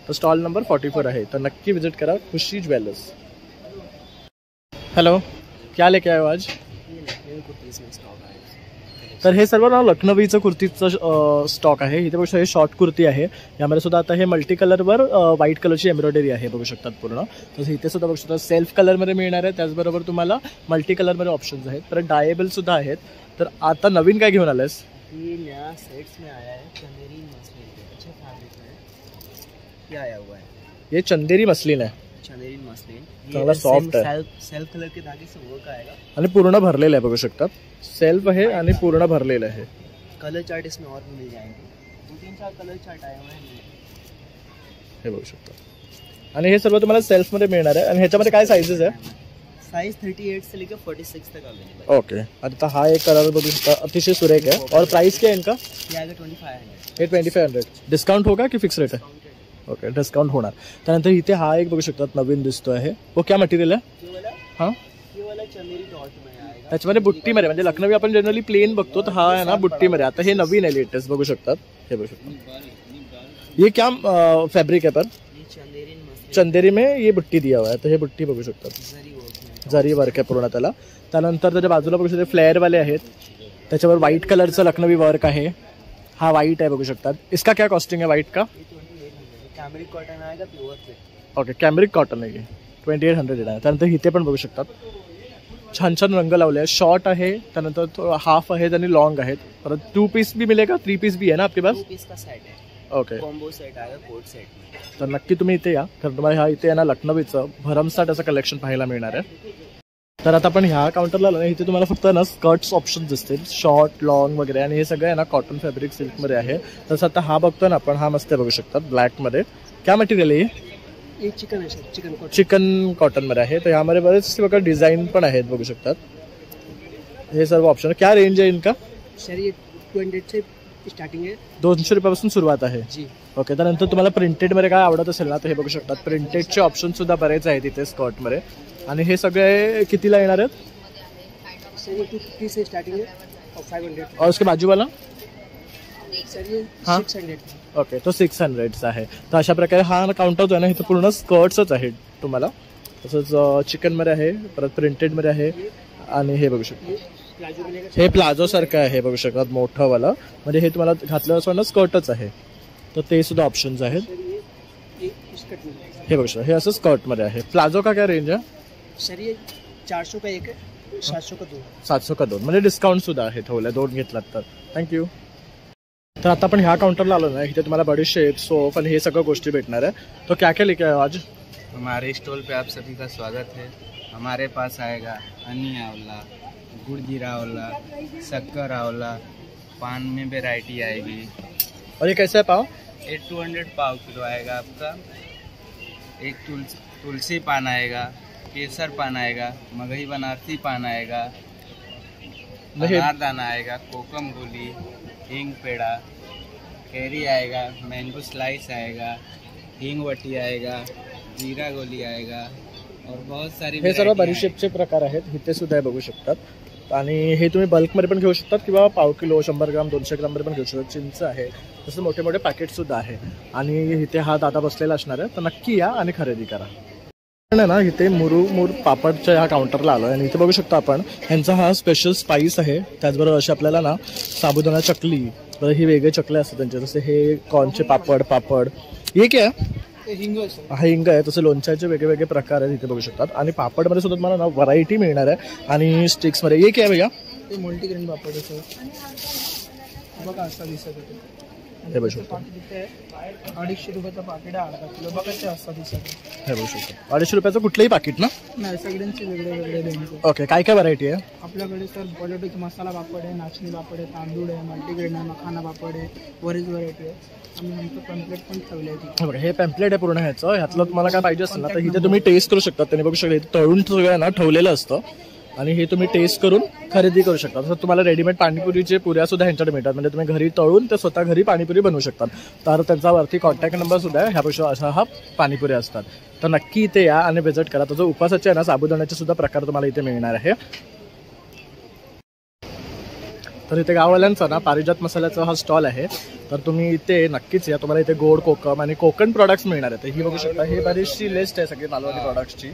तर स्टॉल नंबर 44 आहे. तर नक्की विजिट करा खुशी ज्वेलर्स. हॅलो, क्या लेके आए हो आज? तर हे सर्व ना लखनवीचं कुर्तीचं स्टॉक आहे. इथे बघू शकता हे शॉर्ट कुर्ती आहे. यामध्ये सुद्धा आता हे मल्टी कलरवर व्हाईट कलरची एम्ब्रॉयडरी आहे बघू शकतात पूर्ण. तसं इथे सुद्धा बघू शकता सेल्फ कलरमध्ये मिळणार आहे. त्याचबरोबर तुम्हाला मल्टी कलरमध्ये ऑप्शन्स आहेत. परत डायेबल सुद्धा आहेत. तर आता नवीन काय घेऊन आलंस? ये नया सेट्स में आया है चंदेरी मसलिन के अच्छे फैब्रिक में ये आया हुआ है. ये चंदेरी मसलिन है. चंदेरी मसलिन चांगला सॉफ्ट आहे. सेल्फ कलर के धागे से वर्क आएगा आणि पूर्ण भरलेलं आहे बघू शकतात. सेल्फ आहे आणि पूर्ण भरलेलं आहे. कलर चार्ट इसमें और भी मिल जाएंगे. 2-3-4 कलर चार्ट आए हुए हैं. हे बघू शकता. आणि हे सर्व तुम्हाला सेल्फ मध्ये मिळणार आहे. आणि ह्याच्यामध्ये काय साइजेस आहे? साइज 38 से लेकर 46 तक अवेलेबल. ओके. आता हा एक कलर बघू शकता अतिशय सुरेख है. और प्राइस क्या है इनका? ये आएगा 2500. ये 2500. डिस्काउंट होगा कि फिक्स रेट है? ओके, डिस्काउंट होणार. त्यानंतर इथे हा एक बघू शकतात नवीन दिसतो आहे. वो क्या मटेरियल है? हां, ये वाला चंदेरी डॉट में आएगा. त्याच्यामध्ये बुट्टीमध्ये, म्हणजे लखनवी आपण जनरली प्लेन बघतो तर हा आहे ना बुट्टीमध्ये. आता हे नवीन आहे लेटेस्ट बघू शकतात. हे बघू शकता. ये क्या फैब्रिक है? पर चंदेरी में ये बुट्टी दिया हुआ है. तर हे बुट्टी बघू शकतात. जरी वर्क आहे पूर्ण त्याला. त्यानंतर त्याच्या बाजूला बघू शकता फ्लेअरवाले आहेत. त्याच्यावर व्हाईट कलरचं लखनवी वर्क आहे. हा व्हाईट आहे बघू शकतात. इसका क्या कॉस्टिंग है व्हाईट का? कैमरिक कॉटन आएगा प्योर पे. ओके, कॅमरिक कॉटन आहे. 2800 आहे. त्यानंतर इथे पण बघू शकतात छान छान रंग लावले आहेत. शॉर्ट आहे, त्यानंतर हाफ आहेत आणि लॉन्ग आहेत. परत 2 पीस भी मिलेगा, 3 पीस भी है ना आपके पास? 2 पीस का सेट है. ओके, कॉम्बो सेट आएगा कोट सेट. तर नक्की तुम्ही इथे या, कारण तुम्हाला हा इथे ना लखनवीचं भरमसाठ असं कलेक्शन पाहायला मिळणार आहे. तर आता आपण ह्या काउंटरला आलो ना, इथे तुम्हाला फक्त ना स्कर्ट्स ऑप्शन दिसतील, शॉर्ट लॉंग वगैरे, आणि हे सगळं आहे ना कॉटन फॅब्रिक सिल्कमध्ये आहे. तसं आता हा बघतो ना आपण, हा मस्त बघू शकतात ब्लॅकमध्ये. क्या मटेरियल आहे हे चिकन आहे सर, चिकन कॉटनमध्ये आहे. तर यामध्ये बरेचसे बघा डिझाईन पण आहेत बघू शकतात. हे सर्व ऑप्शन. क्या रेंज आहे इनका? सर ये 200 से स्टार्टिंग आहे, 200 रुपयापासून सुरुवात आहे. जी. ओके. त्यानंतर तुम्हाला प्रिंटेडमध्ये काय आवडत असेल ना, तर हे बघू शकतात. प्रिंटेडचे ऑप्शन सुद्धा बरेच आहेत इथे स्कर्टमध्ये. आणि हे सगळे कितीला येणार आहेत? सर ये 250 से स्टार्टिंग है और 500. और उसके बाजू वाला? सर ये हाँ? 600. ओके, तो 600चा आहे. तर अशा प्रकारे हा काउंटर जो आहे ना, इथं पूर्ण स्कर्ट्सच आहे तुम्हाला. तसंच चिकनमध्ये आहे, परत प्रिंटेडमध्ये आहे, आणि हे बघू शकता हे प्लाझो सारखं आहे बघू शकतात, मोठं वाला. म्हणजे हे तुम्हाला घातलं असं ना स्कर्टच आहे. तर ते सुद्धा ऑप्शन्स आहेत. हे बघू शकता, हे असं स्कर्टमध्ये आहे. प्लाझो का काय रेंज आहे? सर ये 400 का एक है, 700 का दो. 700 का दोन, म्हणजे डिस्काउंट सुद्धा आहे ठेवलं दोन घेतलात तर. थँक्यू. तर आता आपण ह्या काउंटरला आलो ना, इथे तुम्हाला बडीशेप, सोप आणि हे सगळं गोष्टी भेटणार आहे. तो क्या क्या लेके आए आज? हमारे स्टॉल पे आप सभी का स्वागत है. हमारे पास आएगा हनी आंवला, गुड़ जीरा आंवला, शक्कर आंवला, पान में वैरायटी आएगी. और ये कैसा है पाव? ये 200 पाव किलो आएगा आपका. एक तुलसी पान आएगा, केसर पान आएगा, मगही बनारसी पान आएगा, अनारदाना आएगा, कोकम गोली, हींग पेड़ा, कैरी आएगा, मैंगो स्लाइस आएगा, हींग वटी आएगा, जीरा गोली आएगा, और बहुत सारी हे सर्व बडीशेपचे प्रकार आहेत. इथे सुद्धा बघू शकतात. आणि हे तुम्ही बल्कमध्ये पण घेऊ शकतात किंवा पाव किलो, 100 ग्राम, 200 ग्राममध्ये पण घेऊ शकतात. चिंच आहे, तसं मोठे मोठे पॅकेटसुद्धा आहे. आणि इथे हा दादा बसलेला असणार आहे, तर नक्की या आणि खरेदी करा. ना इथे मुरुमूर पापडच्या ह्या काउंटरला आलो आणि इथे बघू शकतो आपण ह्यांचा हा स्पेशल स्पाइस आहे. त्याचबरोबर असे आपल्याला ना साबुदाणा चकली, तर ही वेगळे चकले असतात त्यांचे. जसे हे कॉर्नचे पापड, हे काय हिंग आहे. हा हिंग आहे. तसं लोणच्याचे वेगळे वेगळे प्रकार आहेत इथे बघू शकतात. आणि पापडमध्ये सुद्धा तुम्हाला ना व्हरायटी मिळणार आहे. आणि स्टिक्समध्ये हे काय भैया? ते मल्टीग्रेन पापड आहे सर, बघा असा दिसत आहे. हे बघू शकतो, 250 रुपयाचं पाकिट आहे, अर्धा किलो. बघा ते असा दिसत आहे. हे बघू शकतो. 250 रुपयाचं कुठलंही पाकिट ना? नाही, सगळ्यांचे वेगळे वेगळे रेंज. ओके. काय काय व्हरायटी आहे आपल्याकडे? सर बटाटे मसाला पापड आहे, नाचणी पापड आहे, तांदूळ आहे, मल्टीग्रेन आहे, मखाना पापड आहे, बरीच व्हरायटी आहे. आम्ही नंतर पॅम्पलेट पण ठेवले आहे. हे पॅम्पलेट आहे पूर्ण ह्याचं. ह्यातलं तुम्हाला काय पाहिजे असेल ना, तर इथे तुम्ही टेस्ट करू शकता. त्यांनी बघू शकता इथे तळून सगळं ना ठेवलेलं असतं, आणि हे तुम्ही टेस्ट करून खरेदी करू शकता. तसं तुम्हाला रेडीमेड पाणीपुरीचे पुऱ्या सुद्धा ह्यांच्याकडे मिळतात. म्हणजे तुम्ही घरी तळून ते स्वतः घरी पाणीपुरी बनवू शकतात. तर त्यांचा वरती कॉन्टॅक्ट नंबर सुद्धा आहे. ह्यापेक्षा असा हा पाणीपुरी असतात. तर नक्की इथे या आणि व्हिजिट करा. तसं उपासाचे आहे ना साबुदाण्याचे सुद्धा प्रकार तुम्हाला इथे मिळणार आहे. तर इथे गाववाल्यांचा ना पारिजात मसाल्याचा हा स्टॉल आहे. तर तुम्ही इथे नक्कीच या. तुम्हाला इथे गोड कोकम आणि कोकण प्रोडक्ट्स मिळणार आहेत. ही बघू शकता, ही बरीचशी लिस्ट आहे सगळी मालवणी प्रोडक्ट्सची.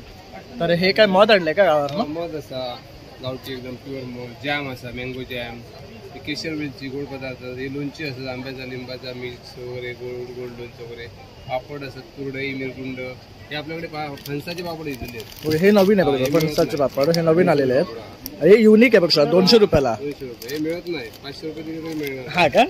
तर हे काय मध आणलंय का गावावर? मध असा गावठी एकदम प्युअर मध, जॅम असा मँगो जॅम, केशर वेलची, गोड पदार्थ, हे लोणची असतात, आंब्याचा लिंबाचा मिक्स वगैरे, गोड लोणचं वगैरे, पापड असतात, कुरडई, मिरगुंड, हे आपल्याकडे फणसाचे पापड येतले आहेत. हे नवीन आहे बघा, फणसाचे पापड हे नवीन आलेले आहेत. हे युनिक आहे बघा, 200 रुपयाला. 200 रुपये. हे मिळत नाही, 500 रुपये तिकडे मिळणार. हा का?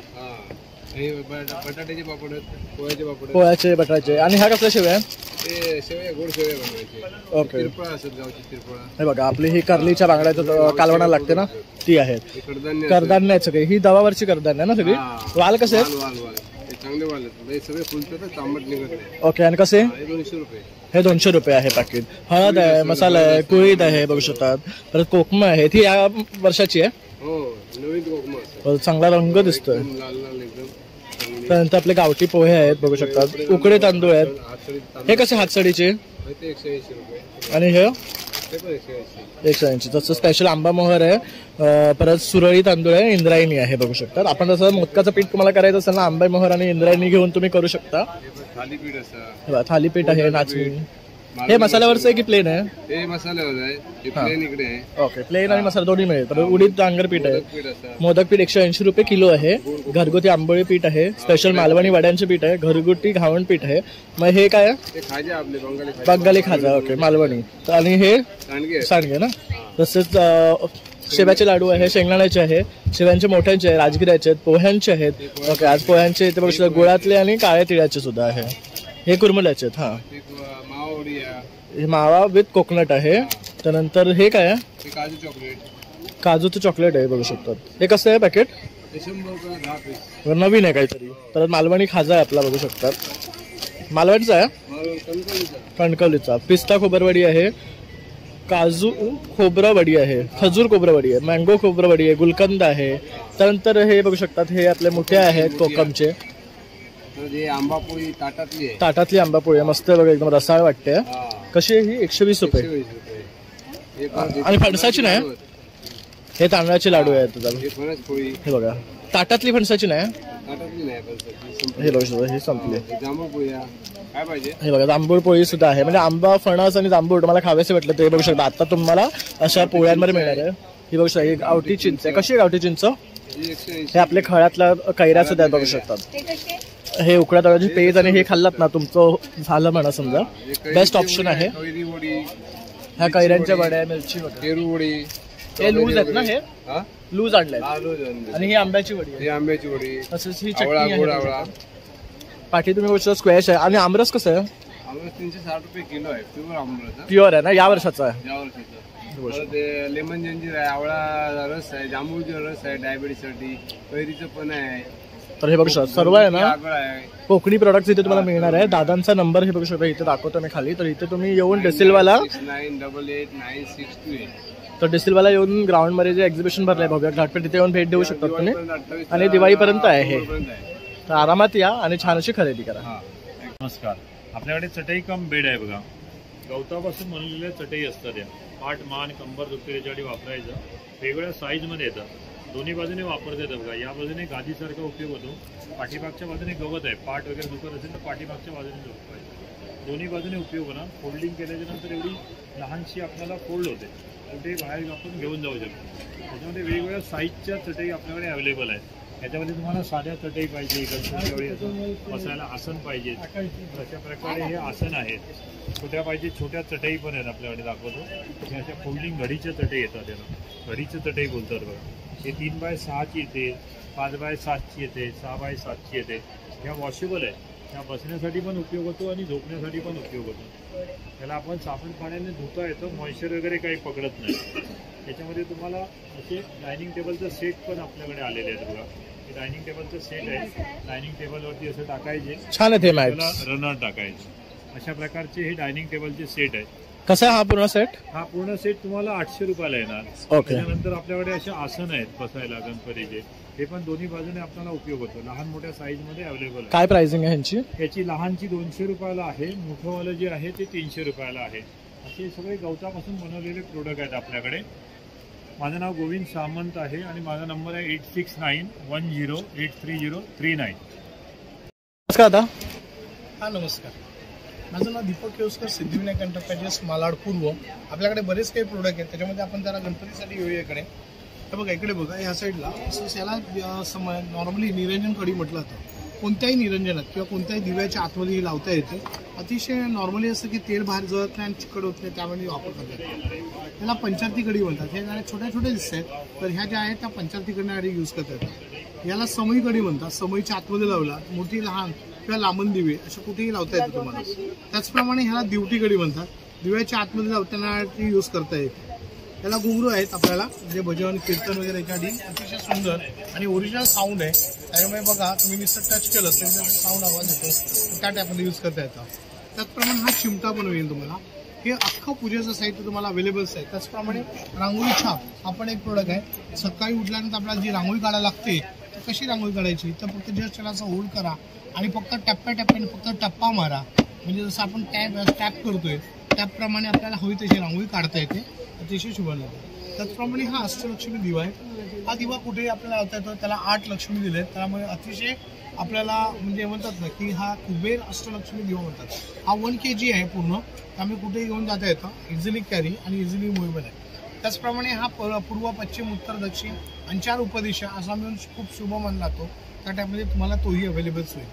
हे बटाट्याचे पापड आहेत, पोह्याचे पापड आहेत, पोह्याचे, बटाट्याचे. आणि ह्या कसल्या शेवया? ते शेवया, गोड शेवया बनवायचे. ओके. तिरपळा असतात, गावची तिरपळा. हे बघा आपली ही कर्लीच्या बांगड्याचं कालवणाला लागते ना, ती आहे. कडधान्य सगळे. ही दवावरची कडधान्य ना सगळी. वाल कसे आहेत? वाल चांगले वाल आहेत, सगळे फुलतात, तांबट निघत नाही. ओके. आणि कसे? 200 रुपये. हे 200 रुपये आहे पाकिट. हळद आहे, मसाला आहे, कुळीद आहे बघू शकतात. परत कोकम आहे, ती या वर्षाची आहे. हो, नवीन कोकम. चांगला रंग दिसतोय. लाल लाल एकदम. त्यानंतर आपले गावठी पोहे आहेत बघू शकतात. उकडे तांदूळ आहेत. हे कसे हातसडीचे? 180 रुपये. आणि हे 180. 180. तसं स्पेशल आंबा मोहर आहे. परत सुरळी तांदूळ आहे, इंद्रायणी आहे बघू शकतात. आपण जसं मोदकाचं पीठ तुम्हाला करायचं असेल ना, आंबा मोहर आणि इंद्रायणी घेऊन तुम्ही करू शकता. थालीपीठ असं. थालीपीठ आहे, नाचणी. हे मसाल्यावरचं आहे की प्लेन आहे? हे मसाल्यावर आहे, हे प्लेन इकडे आहे. ओके. प्लेन आणि मसाला दोन्ही मिळेल. तर उडीद डांगर पीठ आहे, मोदक पीठ 180 रुपये किलो आहे. घरगुती आंबोळी पीठ आहे, स्पेशल मालवणी वड्यांचे पीठ आहे, घरगुती घावण पीठ आहे. मग हे काय आहे? खाजा आपले बंगाली खाजा. ओके, मालवणी. आणि हे सांडगे ना. तसेच शेव्याचे लाडू आहे, शेंगदाण्याचे आहे, शेव्यांचे मोठ्यांचे आहे, राजगिऱ्याचे आहेत, पोह्यांचे आहेत. ओके. आज पोह्यांचे इथे बघू शकता, गुळातले आणि काळ्या तिळाचे सुद्धा आहे. हे कुरमुल्याचे आहेत. हा, हे मावा विथ कोकोनट आहे. त्यानंतर हे काय आहे? हे काजू चॉकलेट. काजूचं चॉकलेट आहे बघू शकतात. हे कसं आहे पॅकेट? 100 रुपये 10 पीस. नवीन आहे काहीतरी. परत मालवणी खाजा आहे आपला बघू शकतात. मालवणचा आहे, कणकवलीचा. पिस्ता खोबरवडी आहे, काजू खोबरवडी आहे, खजूर खोबरवडी आहे, मँगो खोबरवडी आहे, गुलकंद आहे. त्यानंतर हे बघू शकतात हे आपले मोठे आहेत कोकमचे. आंबापोळी ताटातली आहे. ताटातली आंबापोळी आहे, मस्त बघा एकदम रसाळ वाटते. कशी आहे ही? 120 रुपये. आणि फणसाची नाही, हे तांदळाचे लाडू आहेत. हे बघा ताटातली फणसाची नाही, हे बघू शकता. हे संपले. हे बघा जांभूळ पोळी सुद्धा आहे. म्हणजे आंबा, फणस आणि जांभूळ तुम्हाला खावेसे वाटलं ते बघू शकता. आता तुम्हाला अशा पोळ्यांमध्ये मिळणार आहे. ही बघू शकता. ही गावठी चिंच आहे. कशी आहे गावठी चिंच? हे आपले खळ्यातला कैऱ्या सुद्धा बघू शकतात. हे उकड्या तांदळाची पेज आणि हे खाल्लात ना तुमचं झालं म्हणा समजा. बेस्ट ऑप्शन आहे. ह्या कैऱ्यांच्या वड्या, मिरची वडी, हे लूज आहेत ना, हे लूज आणलंय. आणि ही आंब्याची वडी आहे. आंब्याची वडी. तसंच ही चटणी आहे. पाठी तुम्ही गोष्ट स्क्वॅश आहे. आणि आमरस कसं आहे? आमरस 360 रुपये किलो आहे. प्युअर आमरस. प्युअर आहे ना, या वर्षाचा आहे. या वर्षाचा. लेमन जंजीर आहे, आवळा रस आहे, जांभूळचा रस आहे डायबिटीससाठी, कैरीचं पण आहे. तर हे बघू शकता सर्व आहे ना कोकणी प्रोडक्ट्स इथे तुम्हाला मिळणार आहे. दादांचा नंबर हे बघू शकता इथे दाखवतो मी खाली. तर इथे तुम्ही येऊन डिसिलवाला 69889628. तर डिसिलवाला येऊन ग्राउंड मध्ये जे एक्झिबिशन भरलंय भव्य घाटपेठ तिथे येऊन भेट देऊ शकता तुम्ही. आणि दिवाळीपर्यंत आहे हे. तर आरामात या आणि छान अशी खरेदी करा. नमस्कार. आपल्याकडे चटई कम बेड आहे बघा. गवतापासून बनवलेल्या चटई असतात. या पाठ, मान, कंबर दुखते त्याच्यासाठी वापरायचं. वेगवेगळ्या साईजमध्ये येतात. दोन्ही बाजूने वापरता येतं बघा. या बाजूने गादीसारखा उपयोग होतो. पाठीमागच्या बाजूने गवत आहे. पाठ वगैरे दुखत असेल तर पाठीमागच्या बाजूने झोपायचं. दोन्ही बाजूने उपयोग होणार. फोल्डिंग केल्याच्या नंतर एवढी लहानशी आपल्याला फोल्ड होते. कुठेही बाहेर आपण घेऊन जाऊ शकतो. त्याच्यामध्ये वेगवेगळ्या साईजच्या चटई आपल्याकडे अवेलेबल आहेत. याच्यामध्ये तुम्हाला साध्या चटई पाहिजे, गणपतीवेळी बसायला आसन पाहिजे, अशा प्रकारे हे आसन आहेत. छोट्या पाहिजे छोट्या चटई पण आहेत आपल्याकडे दाखवतो. हे अशा फोल्डिंग घडीच्या चटई येतात. त्याला घडीच्या चटई बोलतात बघा. हे 3x6ची येते, 5x7ची येते, 6x7ची येते. ह्या वॉशेबल आहे. ह्या बसण्यासाठी पण उपयोग होतो आणि झोपण्यासाठी पण उपयोग होतो. त्याला आपण साबण पाण्याने धुता येतं. मॉइश्चर वगैरे काही पकडत नाही. त्याच्यामध्ये तुम्हाला असे डायनिंग टेबलचं सेट पण आपल्याकडे आलेले आहेत बघा. हे डायनिंग टेबलचं सेट आहे. डायनिंग टेबलवरती असं टाकायचे, छान आहे. त्याला रनर टाकायचे. अशा प्रकारचे हे डायनिंग टेबलचे सेट आहे. कसा आहे हा पूर्ण सेट? हा पूर्ण सेट तुम्हाला 800 रुपयाला येणार. ओके. त्यानंतर आपल्याकडे असे आसन आहेत बसायला गणपतीचे. हे पण दोन्ही बाजूने आपल्याला उपयोग होतो. लहान मोठ्या साईज मध्ये अवेलेबल आहे. काय प्राइसिंग आहे ह्यांची? याची लहानची 200 रुपयाला आहे. मोठंवालं जे आहे ते 300 रुपयाला आहे. असे सगळे गवतापासून बनवलेले प्रोडक्ट आहेत आपल्याकडे. माझं नाव गोविंद सामंत आहे आणि माझा नंबर आहे 8691083039. नमस्कार दादा. हा नमस्कार. माझं नाव दीपक केवस्कर, सिद्धिविनायक एंटरप्राइजेस, मालाड पूर्व. आपल्याकडे बरेच काही प्रोडक्ट आहेत. त्याच्यामध्ये आपण जरा गणपतीसाठी येऊया इकडे. तर बघा इकडे बघा ह्या साईडला असं याला नॉर्मली निरंजन कडी म्हटलं जातं. कोणत्याही निरंजनात किंवा कोणत्याही दिव्याच्या आतमध्ये लावता येते. अतिशय नॉर्मली असं की तेल बाहेर जळत नाही आणि चिकट होत नाही, त्यामध्ये वापर करतात. त्याला पंचारती कडी म्हणतात. हे गाड्या छोट्या छोट्या दिसत आहेत. तर ह्या ज्या आहेत त्या पंचारती कडण्यासाठी यूज करतात. याला समई कडी म्हणतात. समईच्या आतमध्ये लावला मोठी, लहान किंवा लांबण दिवे अशा कुठेही लावता येतं तुम्हाला. त्याचप्रमाणे ह्याला दिवटी कडी म्हणतात. दिव्याच्या आतमध्ये लावताना ती यूज करता येते. त्याला घुंगरू आहेत आपल्याला, म्हणजे भजन कीर्तन वगैरे याच्यासाठी अतिशय सुंदर आणि ओरिजिनल साऊंड आहे. त्यामुळे बघा तुम्ही नुसतं टच केलं तर साऊंड आवाज येतो. त्या टाईपमध्ये यूज करता येतं. त्याचप्रमाणे हा चिमटा पण होईल तुम्हाला. हे अख्खं पूजेचं साहित्य तुम्हाला अवेलेबल्स आहे. त्याचप्रमाणे रांगोळी छाप हा पण एक प्रोडक्ट आहे. सकाळी उठल्यानंतर आपल्याला जी रांगोळी काढायला लागते तर कशी रांगोळी काढायची, तर फक्त जस्ट त्याला असं होल्ड करा आणि फक्त टप्प्याटप्प्याने फक्त टप्पा मारा. म्हणजे जसं आपण टॅप करतोय त्याप्रमाणे आपल्याला हवी तशी रांगोळी काढता येते. अतिशय शुभ लागते. त्याचप्रमाणे हा अष्टलक्ष्मी दिवा आहे. हा दिवा कुठेही आपल्याला लावता येतो. त्याला 8 लक्ष्मी दिले आहेत. त्यामुळे अतिशय आपल्याला म्हणजे म्हणतात ना की हा कुबेर अष्टलक्ष्मी दिवा म्हणतात. हा 1 kg आहे पूर्ण. त्यामुळे कुठेही घेऊन जाता येतं. इझिली कॅरी आणि इझिली मुव्हेबल आहे. त्याचप्रमाणे हा पूर्व, पश्चिम, उत्तर, दक्षिण आणि 4 उपदिशा असा मिळून खूप शुभ मानला जातो. त्या टाईपमध्ये तुम्हाला तोही अवेलेबल्स होईल.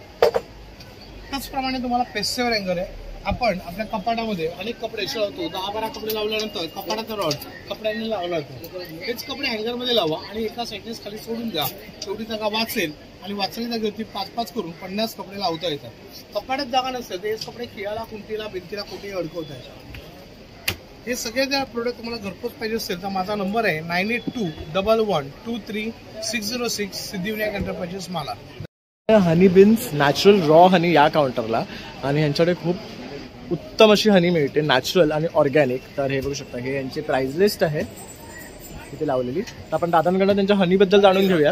त्याचप्रमाणे तुम्हाला पेस्सेवर हँगर आहे. आपण आपल्या कपाटामध्ये अनेक कपडे शिवतो. 10-12 कपडे लावल्यानंतर कपाटाचा रॉड कपड्याने लावला जातो. हेच कपडे हँगरमध्ये लावा आणि एका साईडनेच खाली सोडून द्या. तेवढी जागा वाचेल आणि वाचलेल्या जागेवरती 5-5 करून 50 कपडे लावता येतात. कपाटात जागा नसते ते कपडे खिळाला, कुंटीला, भिंतीला कुठेही अडकवता येतात. हे सगळे जर प्रोडक्ट तुम्हाला घरपोच पाहिजे असेल तर माझा नंबर आहे 9821123606 सिद्धिविनायक एंटरप्राइजेस मालाड. हनी बिन्स नॅचरल रॉ हनी या काउंटरला, आणि यांच्याकडे खूप उत्तम अशी हनी मिळते नॅचरल आणि ऑर्गॅनिक. तर हे बघू शकता, हे यांची प्राइस लिस्ट आहे इथे लावलेली. तर आपण दादांकडनं त्यांच्या हनीबद्दल जाणून घेऊया.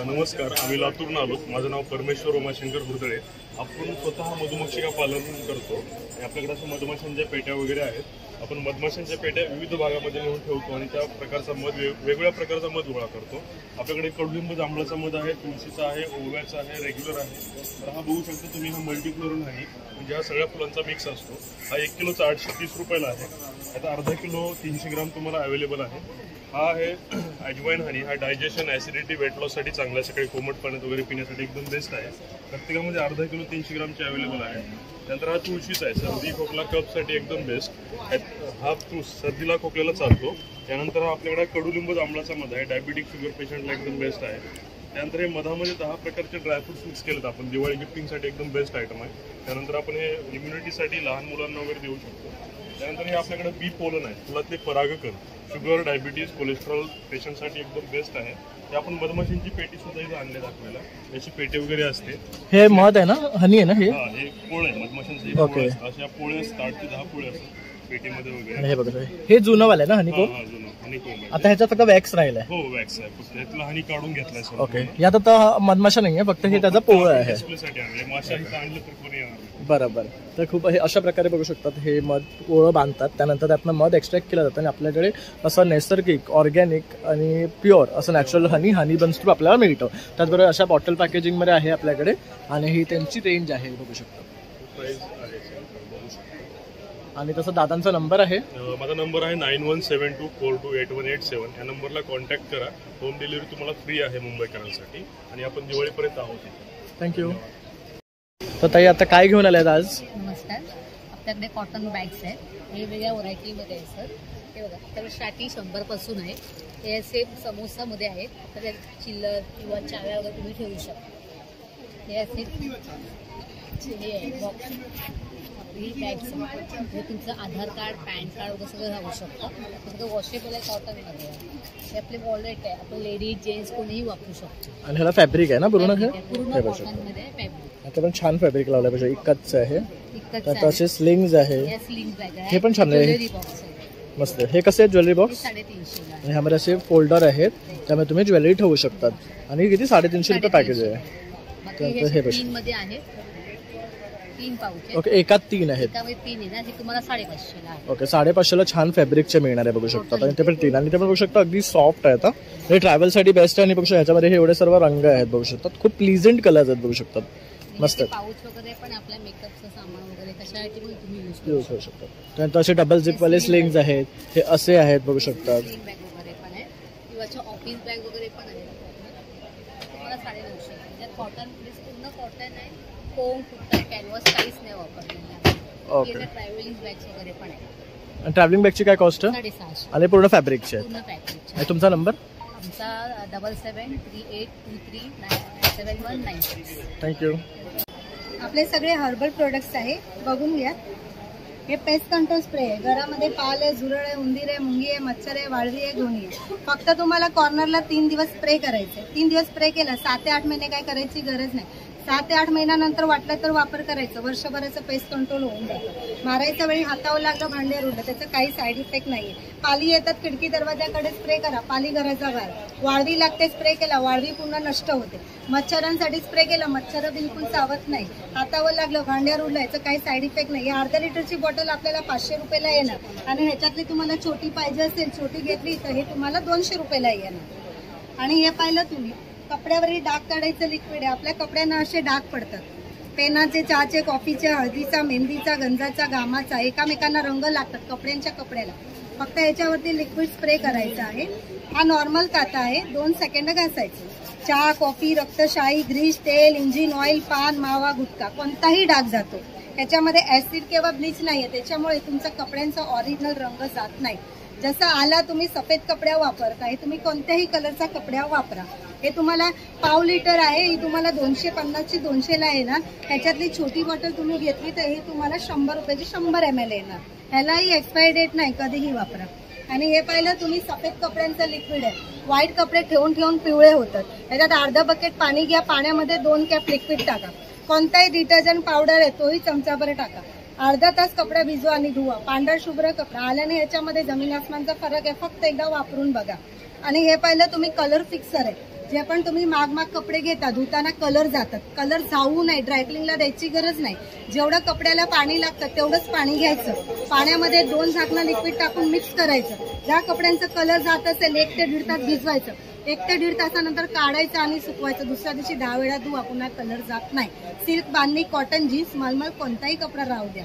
नमस्कार, आम्ही लातूरून आलो. माझं नाव परमेश्वर उमाशंकर हुरदळे. आपण स्वतः मधुमक्षिका पालन करतो आणि आपल्याकडे असं मधमाशांच्या पेट्या वगैरे आहेत. आपण मधमाशांच्या पेट्या विविध भागामध्ये नेऊन ठेवतो आणि त्या प्रकारचा मध वेगवेगळ्या प्रकारचा मध गोळा करतो. आपल्याकडे कडुलिंब जांभळाचा मध आहे, तुळशीचा आहे, ओव्याचा आहे, रेग्युलर आहे. तर हा बघू शकता तुम्ही, हा मल्टीफ्लोरन आहे, म्हणजे हा सगळ्या फुलांचा मिक्स असतो. हा 1 किलोचा 830 रुपयाला आहे. आता अर्धा किलो 300 ग्राम तुम्हाला अवेलेबल आहे. हा आहे अजवाईन हनी. हा डायजेशन, ॲसिडिटी, वेट लॉससाठी चांगला आहे. सकाळी कोमट पाण्यात वगैरे पिण्यासाठी एकदम बेस्ट आहे. प्रत्येकामध्ये अर्धा किलो 300 ग्रामचे अवेलेबल आहे. त्यानंतर हा तुळशीचा आहे, सर्दी खोकला कफसाठी एकदम बेस्ट. हा सर्दीला खोकल्याला चालतो. त्यानंतर हा आपल्याकडे कडुलिंब जांभळाचा मध आहे, डायबिटिक शुगर पेशंटला एकदम बेस्ट आहे. त्यानंतर हे मधामध्ये 10 प्रकारचे ड्रायफ्रुट्स मिक्स केलेत आपण, दिवाळी गिफ्टिंगसाठी एकदम बेस्ट आयटम आहे. त्यानंतर आपण हे इम्युनिटीसाठी लहान मुलांना वगैरे देऊ शकतो. त्यानंतर हे आपल्याकडे बी पोलन आहे, फुलातले परागकण, शुगर, डायबिटीज, कोलेस्ट्रॉल पेशंटसाठी एकदम बेस्ट आहे. ते आपण मधमाशींची पेटी सुद्धा इथे आणले दाखवायला, याची पेटी वगैरे असते. हे मध आहे ना, हनी आहे ना हे? हा, हे पोळ आहे मधमाशांचे. ओके. अशा पोळे 8 ते 10 पोळे असतात पेटीमध्ये वगैरे. हे बघा, हे जुनं वाला आहे ना हनीकोम? आता ह्याच्यात फक्त वॅक्स राहिलाय. हो, वॅक्स आहे, ह्यातला हनी काढून घेतलाय. ओके. यात आता मधमाशा नाहीये, फक्त हे त्याचा पोळ आहे. डिस्प्लेसाठी आणले, माशा इथं आणलं तर कोणी येणार. बरोबर. तर खूप हे अशा प्रकारे बघू शकतात, हे मध पोळं बांधतात, त्यानंतर त्यातनं मध एक्स्ट्रॅक्ट केलं जातं आणि आपल्याकडे असं नैसर्गिक, ऑर्गॅनिक आणि प्युअर असं नॅचरल हनी बन्स टू आपल्याला मिळतं. त्याचबरोबर अशा बॉटल पॅकेजिंगमध्ये आहे आपल्याकडे, आणि ही त्यांची रेंज आहे बघू शकता. आणि तसं दादांचा नंबर आहे, माझा नंबर आहे 9172428187. या नंबरला कॉन्टॅक्ट करा. होम डिलिव्हरी तुम्हाला फ्री आहे मुंबईकरांसाठी, आणि आपण दिवाळीपर्यंत आहोत. थँक्यू. तर ताई आता काय घेऊन आल्यात आज? नमस्कार, आपल्याकडे कॉटन बॅग्स आहेत, वेगवेगळ्या व्हरायटीमध्ये आहे सर. हे बघा, तर स्टार्टिंग 100 पासून आहे. हे असे समोसामध्ये आहेत, तर चिल्लर किंवा चाव्या वगैरे तुम्ही ठेवू शकता. हे असे हे आहे बॉक्स, ही बॅग्स हे तुमचं आधार कार्ड, पॅन कार्ड वगैरे सगळं राहू शकतं. सगळं वॉशेबल आहे, कॉटनमध्ये आहे. हे आपले वॉलेट आहे, आपण लेडीज जेंट्स कोणीही वापरू शकतो. आणि ह्याला फॅब्रिक आहे ना पूर्ण? पूर्ण कॉटनमध्ये फॅब्रिक. आता पण छान फॅब्रिक लावलं पाहिजे, इकतच आहे. तर असे स्लिंग्स आहे, हे पण छान आहे, मस्त. हे कसे ज्वेलरी बॉक्स? 350. आणि ह्यामध्ये असे फोल्डर आहेत, त्यामुळे तुम्ही ज्वेलरी ठेवू शकतात. आणि किती 350 रुपये पॅकेज आहे. हे मध्ये आहे 3 पाऊच. ओके, एकात 3 आहेत. 3 आहे ना, हे तुम्हाला 550 आहे. ओके, 550ला छान फॅब्रिकचे मिळणार आहे बघू शकता. आणि ते पण 3, आणि ते पण बघू शकता अगदी सॉफ्ट आहे. आता हे ट्रॅव्हलसाठी बेस्ट आहे. आणि बघू शकता ह्याच्यामध्ये हे एवढे सर्व रंग आहेत बघू शकतात, खूप प्लीझंट कलर्स आहेत बघू शकतात, मस्त. पाऊच वगैरे पण आपल्या मेकअपचं सामान वगैरे कशासाठी पण तुम्ही यूज करू शकता. त्यानंतर असे डबल झिपवाले स्लिंग्स आहेत, हे असे आहेत बघू शकतात. बॅग वगैरे पण आहे, किंवा ऑफिस बॅग वगैरे पण आहे. तुम्हाला 950. त्यात कॉटन, पूर्ण कॉटन आहे, फोम फुट्टा कॅनव्हास काहीच नाही वापरलेला. ओके. ट्रॅव्हलिंग बॅग्स वगैरे पण आहे. ट्रॅव्हलिंग बॅगची काय कॉस्ट? 650. आणि पूर्ण फॅब्रिकचे आहेत. पूर्ण पॅकेज. आणि तुमचा नंबर? आमचा 7738239719. थँक्यू. आपले सगळे हर्बल प्रोडक्ट्स आहे, बघून घ्या. हे पेस्ट कंट्रोल स्प्रे आहे, घरामध्ये पाल आहे, झुरळ आहे, उंदीर आहे, मुंगी आहे, मच्छर आहे, वाळवी आहे, घोणी आहे. फक्त तुम्हाला कॉर्नरला 3 दिवस स्प्रे करायचे. 3 दिवस स्प्रे केला, 7 ते 8 महिने काय करायची गरज नाही. 7 ते 8 महिन्यानंतर वाटलं तर वापर करायचं. वर्षभराचं पेस्ट कंट्रोल होऊन जातं. मारायच्या वेळी हातावर लागलं, भांड्यावर उडलं, त्याचं काही साईड इफेक्ट नाहीये. पाली येतात, खिडकी दरवाजाकडे स्प्रे करा, पाली घराचा घाल. वाळवी लागते, स्प्रे केला, वाळवी पूर्ण नष्ट होते. मच्छरांसाठी स्प्रे केला, मच्छर बिलकुल चावत नाही. हातावर लागलं, भांड्यावर उडलं, याचं काही साईड इफेक्ट नाही. अर्धा लिटरची बॉटल आपल्याला 500 रुपयाला येणार, आणि ह्याच्यातली तुम्हाला छोटी पाहिजे असेल, छोटी घेतली तर हे तुम्हाला 200 रुपयाला येणार. आणि हे पाहिलं तुम्ही, कपड्यावरही डाग काढायचं लिक्विड आहे. आपल्या कपड्यांना असे डाग पडतात, पेनाचे, चहाचे, कॉफीचे, हळदीचा, मेहंदीचा, गंजाचा, घामाचा, एकामेकांना रंग लागतात कपड्यांच्या कपड्याला. फक्त याच्यावरती लिक्विड स्प्रे करायचा आहे. हा नॉर्मल काथा आहे, 2 सेकंड घासायचं. चहा, कॉफी, रक्तशाही, ग्रीस, तेल, इंजिन ऑइल, पान, मावा, गुटखा, कोणताही डाग जातो. त्याच्यामध्ये ऍसिड किंवा ब्लीच नाहीये, त्याच्यामुळे तुमचा कपड्यांचा ऑरिजिनल रंग जात नाही. जसं आला तुम्ही सफेद कपड्या वापरताय, तुम्ही कोणत्याही कलरचा कपड्या वापरा. हे तुम्हाला पाव लिटर आहे, ही तुम्हाला 250ची 200ला आहे ना. ह्याच्यातली छोटी बॉटल तुम्ही घेतली तर हे तुम्हाला 100 रुपयाची 100 ml येणार. ह्यालाही एक्सपायरी डेट नाही, कधीही वापरा. आणि हे पाहिलं तुम्ही, सफेद कपड्यांचं लिक्विड आहे. व्हाईट कपडे ठेवून ठेवून पिवळे होतात. त्याच्यात अर्धा बकेट पाणी घ्या, पाण्यामध्ये 2 कॅप लिक्विड टाका. कोणताही डिटर्जंट पावडर आहे तोही चमचाभर टाका. अर्धा तास कपडा भिजवा आणि धुवा. पांढरा शुभ्र कपडा आल्याने ह्याच्यामध्ये जमीन आसमानचा फरक आहे. फक्त एकदा वापरून बघा. आणि हे पाहिलं तुम्ही, कलर फिक्सर आहे. जे पण तुम्ही माग कपडे घेता, धुताना कलर जातात. कलर जाऊ नये, ड्रायक्लिंगला द्यायची गरज नाही. जेवढं कपड्याला पाणी लागतं तेवढंच पाणी घ्यायचं. पाण्यामध्ये 2 झाकणं लिक्विड टाकून मिक्स करायचं. ज्या कपड्यांचा कलर जात असेल 1 ते 1.5 तास भिजवायचं. 1 ते 1.5 तासानंतर काढायचं आणि सुकवायचं. दुसऱ्या दिवशी 10 वेळा धुवा, पुन्हा कलर जात नाही. सिल्क, बांधणी, कॉटन, जीन्स, मलमल कोणताही कपडा राहू द्या.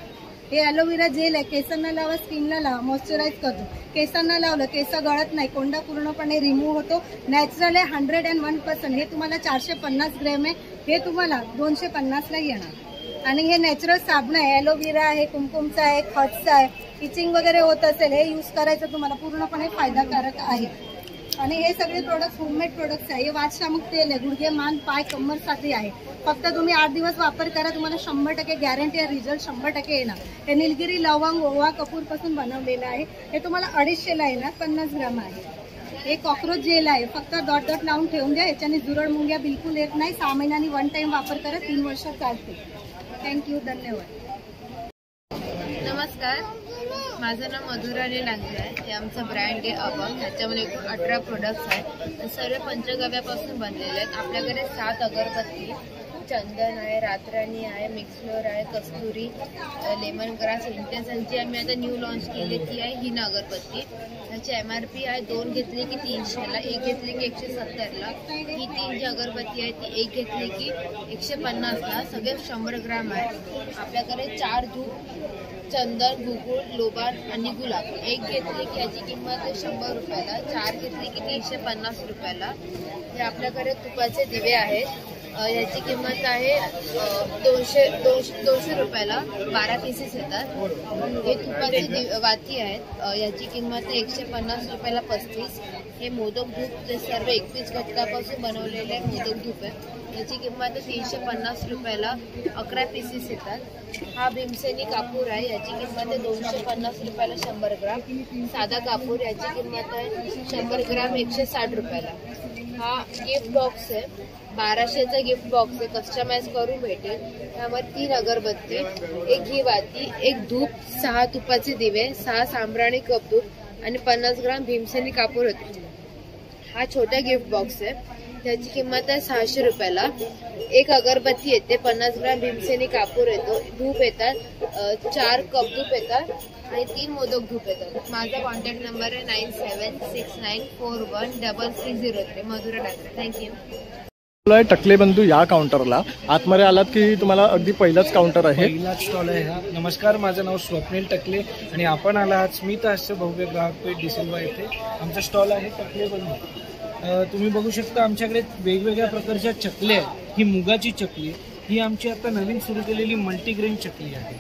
हे ॲलोवेरा जेल आहे. केसांना लावा, स्किनला लावा, मॉइश्चराईज करतो. केसांना लावलं केस गळत नाही, कोंडा पूर्णपणे रिमूव्ह होतो. नॅचरल आहे, 101%. हे तुम्हाला 450 ग्रॅम आहे. हे तुम्हाला 250ला येणार. आणि हे नॅचरल साबण आहे. ॲलोवेरा आहे, कुमकुमचा आहे, खतचा आहे. इचिंग वगैरे होत असेल हे यूज करायचं, तुम्हाला पूर्णपणे फायदाकारक आहे. आणि हे सगळे प्रोडक्ट्स होममेड प्रोडक्ट्स आहे. हे वातशामक तेल आहे. गुडघे, मान, पाय, कंबरसाठी आहे. फक्त तुम्ही 8 दिवस वापर करा, तुम्हाला 100% गॅरंटी आहे. रिझल्ट 100% येणार. हे निलगिरी, लवंग, ओवा, कपूर पासून बनवलेलं आहे. हे तुम्हाला 250ला येणार. 50 ग्राम आहे. हे कॉक्रोच जेल आहे. फक्त डॉट डॉट लावून ठेवून द्या. याच्याने जुरड मुंग्या बिलकुल येत नाही. 6 महिन्यांनी 1 टाइम वापर करा. 3 वर्ष चालते. थँक्यू, धन्यवाद. नमस्कार, माझं नाव मधुराणी लांगे आहे. हे आमचं ब्रँड आहे अबंग. ह्याच्यामध्ये एकूण 18 प्रोडक्ट्स आहेत. सर्व पंचगव्यापासून बनलेले आहेत. आपल्याकडे 7 अगरबत्ती, चंदन आहे, रातराणी आहे, मिक्सफ्लोर आहे, कस्तुरी, लेमन ग्रास, इंटेन्स. यांची आम्ही आता न्यू लॉन्च केली ती आहे हिना अगरबत्ती. त्याची MRP आहे 2 घेतली की 300ला, 1 घेतली की 170ला. ही 3 जी अगरबत्ती आहे ती 1 घेतली की 150ला. सगळे 100 ग्राम आहे. आपल्याकडे 4 धूप, चंदन, गुगुळ, लोबान आणि गुलाब. 1 घेतली की याची किंमत आहे 100 रुपयाला. 4 घेतली की 350 रुपयाला. हे आपल्याकडे तुपाचे दिवे आहेत. याची किंमत आहे 200 रुपयाला. 12 पीसेस येतात. हे तुपाचे वाती आहेत. याची किंमत आहे 150 रुपयाला 35. हे मोदक धूप, ते सर्व 21 घटकापासून बनवलेले मोदक धूप आहे. याची किंमत आहे 350 रुपयाला. 11 पीसेस येतात. हा भीमसेनी कापूर आहे. याची किंमत आहे 250 रुपयाला 100 ग्राम. साधा कापूर, याची किंमत आहे 100 ग्राम 160 रुपयाला. हा गिफ्ट बॉक्स आहे. 1200चा गिफ्ट बॉक्स आहे. कस्टमाइज करून भेटेल. त्यावर 3 अगरबत्ती, 1 घी वाती, 1 धूप, 6 तुपाचे दिवे, 6 सांब्राणी कपधूप आणि 50 ग्राम भीमसेनी कापूर होते. हा छोटा गिफ्ट बॉक्स आहे. त्याची किंमत आहे 600 रुपयाला. 1 अगरबत्ती येते, 50 ग्राम भीमसेनी कापूर येतो, धूप येतात, 4 कपधूप येतात आणि 3 मोदक धूप येतात. माझा कॉन्टॅक्ट नंबर आहे 9769413303. मधुरा डाक्टर. थँक्यू. टकले बंधू या काउंटरला आतमध्ये आलात की तुम्हाला अगदी पहिलाच काउंटर आहे. पहिलाच स्टॉल आहे हा. नमस्कार, माझं नाव स्वप्नील टकले आणि आपण आला आहात स्मित हास्य भव्य ग्राहकपेठ डिसेंबर येथे. आमचा स्टॉल आहे टकले बंधू. तुम्ही बघू शकता आमच्याकडे वेगवेगळ्या प्रकारच्या चकल्या आहेत. ही मुगाची चकली, ही आमची आता नवीन सुरू केलेली मल्टीग्रेन चकली आहे.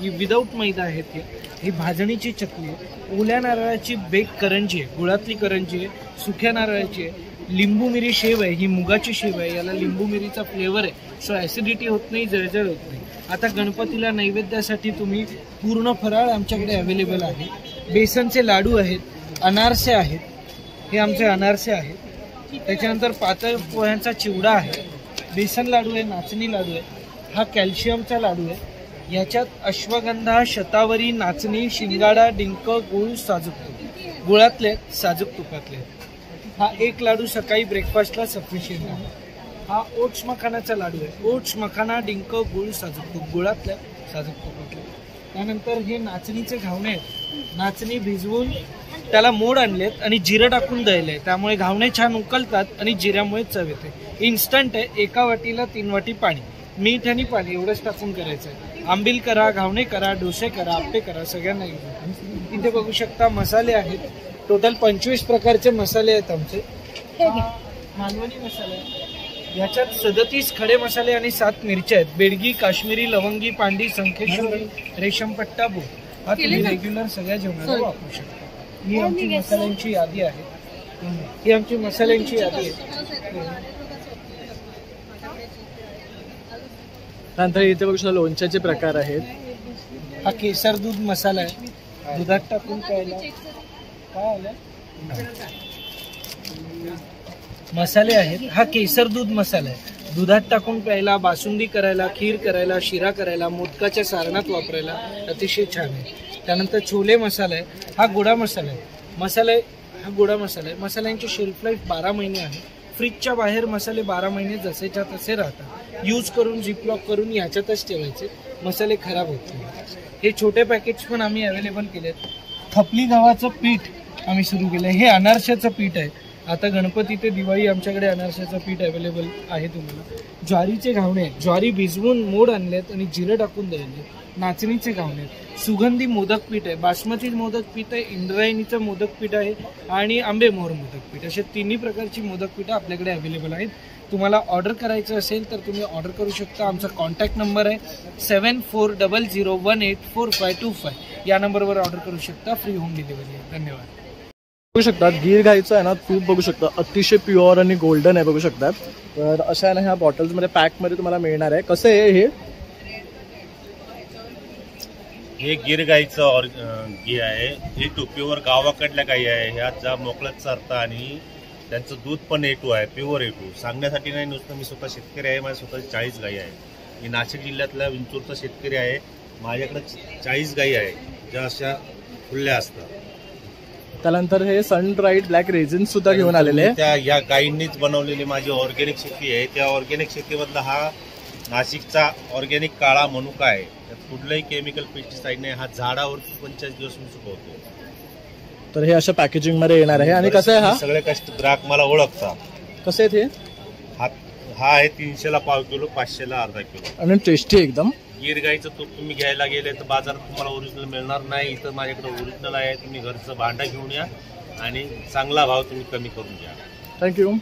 ही विदाऊट मैदा आहे. ही भाजणीची चकली आहे. ओल्या नारळाची बेक करंजी आहे, गुळातली करंजी आहे, सुक्या नारळाची आहे. लिंबू मिरी शेव आहे, ही मुगाची शेव आहे. याला लिंबू मिरीचा फ्लेवर आहे, सो ॲसिडिटी होत नाही, जळजळ होत नाही. आता गणपतीला नैवेद्यासाठी तुम्ही पूर्ण फराळ आमच्याकडे अवेलेबल आहे. बेसनचे लाडू आहेत, अनारसे आहेत. हे आमचे अनारसे आहेत. त्याच्यानंतर पातळ पोह्यांचा चिवडा आहे, बेसन लाडू आहे, नाचणी लाडू आहे. हा कॅल्शियमचा लाडू आहे. याच्यात अश्वगंधा, शतावरी, नाचणी, शिंगाडा, डिंक, गुळ, साजूक तूप. गुळातले, साजूक तुपातले. हा 1 लाडू सकाळी ब्रेकफास्टला सफिशियंट आहे. हा ओट्स मखानाचा लाडू आहे. ओट्स, मखाना, डिंक, गुळ, साजूक तूप. गुळातल्या, साजूक तुपातले. त्यानंतर हे नाचणीचे घावणे आहेत. नाचणी भिजवून त्याला मोड आणलेत आणि जिरं टाकून दळले, त्यामुळे घावणे छान उकलतात आणि जिऱ्यामुळे चव येते. इन्स्टंट आहे. 1 वाटीला 3 वाटी पाणी, मीठ आणि पाणी एवढंच टाकून करायचं आहे. आंबील करा, घावणे करा, डोसे करा, आप्पे करा, सगळ्यांना येईल. इथे बघू शकता मसाले आहेत. टोटल 25 प्रकारचे मसाले आहेत आमचे. मालवणी मसाले आहे. याच्यात 37 खडे मसाले आणि 7 मिरच्या आहेत. बेडगी, काश्मीरी, लवंगी, पांडी, संखेश्वरी, रेशमपट्टा, बो. हा तुम्ही रेग्युलर सगळ्या जेवणाला वापरू शकता. ही आमची मसाल्यांची यादी आहे. ही आमची मसाल्यांची यादी आहे. त्यानंतर इथे बघू शकता लोणच्याचे प्रकार आहेत. हा केसर दूध मसाला आहे. दुधात टाकून प्यायला काय आलं? मसाले आहेत. हा केसर दूध मसाला आहे. दुधात टाकून प्यायला, बासुंदी करायला, खीर करायला, शिरा करायला, मोदकाच्या सारणात वापरायला अतिशय छान आहे. त्यानंतर छोले मसाला आहे. हा गोडा मसाला आहे. हा गोडा मसाला आहे. मसाल्यांची शेल्फ लाईफ 12 महिने आहे. फ्रीजच्या बाहेर मसाले 12 महिने जसेच्या तसे राहतात. यूज करून झिपलॉक करून याच्यातच ठेवायचे, मसाले खराब होत नाही. हे छोटे पॅकेट्स पण आम्ही अवेलेबल केलेत. खपली गव्हाचं पीठ आम्ही सुरू केलं. हे अनारशाचं पीठ आहे. आता गणपती ते दिवाळी आमच्याकडे अनारशाचं पीठ अवेलेबल आहे तुम्हाला. ज्वारीचे घावणे आहेत. ज्वारी भिजवून मोड आणलेत आणि जिरं टाकून दिलेले. नाचणीचे घावणे आहेत. सुगंधी मोदक पीठ आहे. बासमती मोदक पीठ आहे. इंद्रायणीचं मोदक पीठ आहे आणि आंबेमोहर मोदक पीठ. अशा तिन्ही प्रकारची मोदक पीठं आपल्याकडे अवेलेबल आहेत. तुम्हाला ऑर्डर करायचं असेल तर तुम्ही ऑर्डर करू शकता. आमचा कॉन्टॅक्ट नंबर आहे 7400184525. या नंबरवर ऑर्डर करू शकता. फ्री होम डिलिव्हरी आहे. धन्यवाद. बघू शकतात गीर गाईचं आहे ना तूप बघू शकता, अतिशय प्युअर आणि गोल्डन आहे बघू शकतात. तर अशा आहे ना ह्या बॉटल्समध्ये पॅकमध्ये तुम्हाला मिळणार आहे. कसं आहे हे गिर गाईचं घी आहे. ही टोपीवर गावाकडल्या गाई आहे. ह्या ज्या मोकळ्यात चारतात आणि त्यांचं दूध पण A2 आहे, प्युअर A2. सांगण्यासाठी नाही, नुसतं मी स्वतः शेतकरी आहे. माझ्या स्वतःची 40 गाई आहे. मी नाशिक जिल्ह्यातल्या विंचूरचा शेतकरी आहे. माझ्याकडे 40 गाई आहे ज्या अशा खुल्या असतात. त्यानंतर हे सन ड्राईड ब्लॅक रेझिन सुद्धा घेऊन आलेले आहे. त्या या गायींनीच बनवलेली माझी ऑर्गॅनिक शेती आहे. त्या ऑर्गॅनिक शेतीमधला हा नाशिकचा ऑर्गॅनिक काळा मनुका आहे. त्यात कुठलंही केमिकल पेस्टिसाइड नाही. हा झाडावरती 45 दिवस सुकवतो. तर हे अशा पॅकेजिंग मध्ये येणार आहे. आणि कसं आहे हा सगळे ग्राहक मला ओळखतात. कसे आहेत हे? हा आहे 300ला पाव किलो, 500ला अर्धा किलो आणि टेस्टी एकदम. गिर गाईचं तूप तुम्ही घ्यायला गेले तर बाजारात तुम्हाला ओरिजिनल मिळणार नाही. इथं माझ्याकडे ओरिजिनल आहे. तुम्ही घरचं भांडा घेऊन या आणि चांगला भाव तुम्ही कमी करून घ्या. थँक्यू.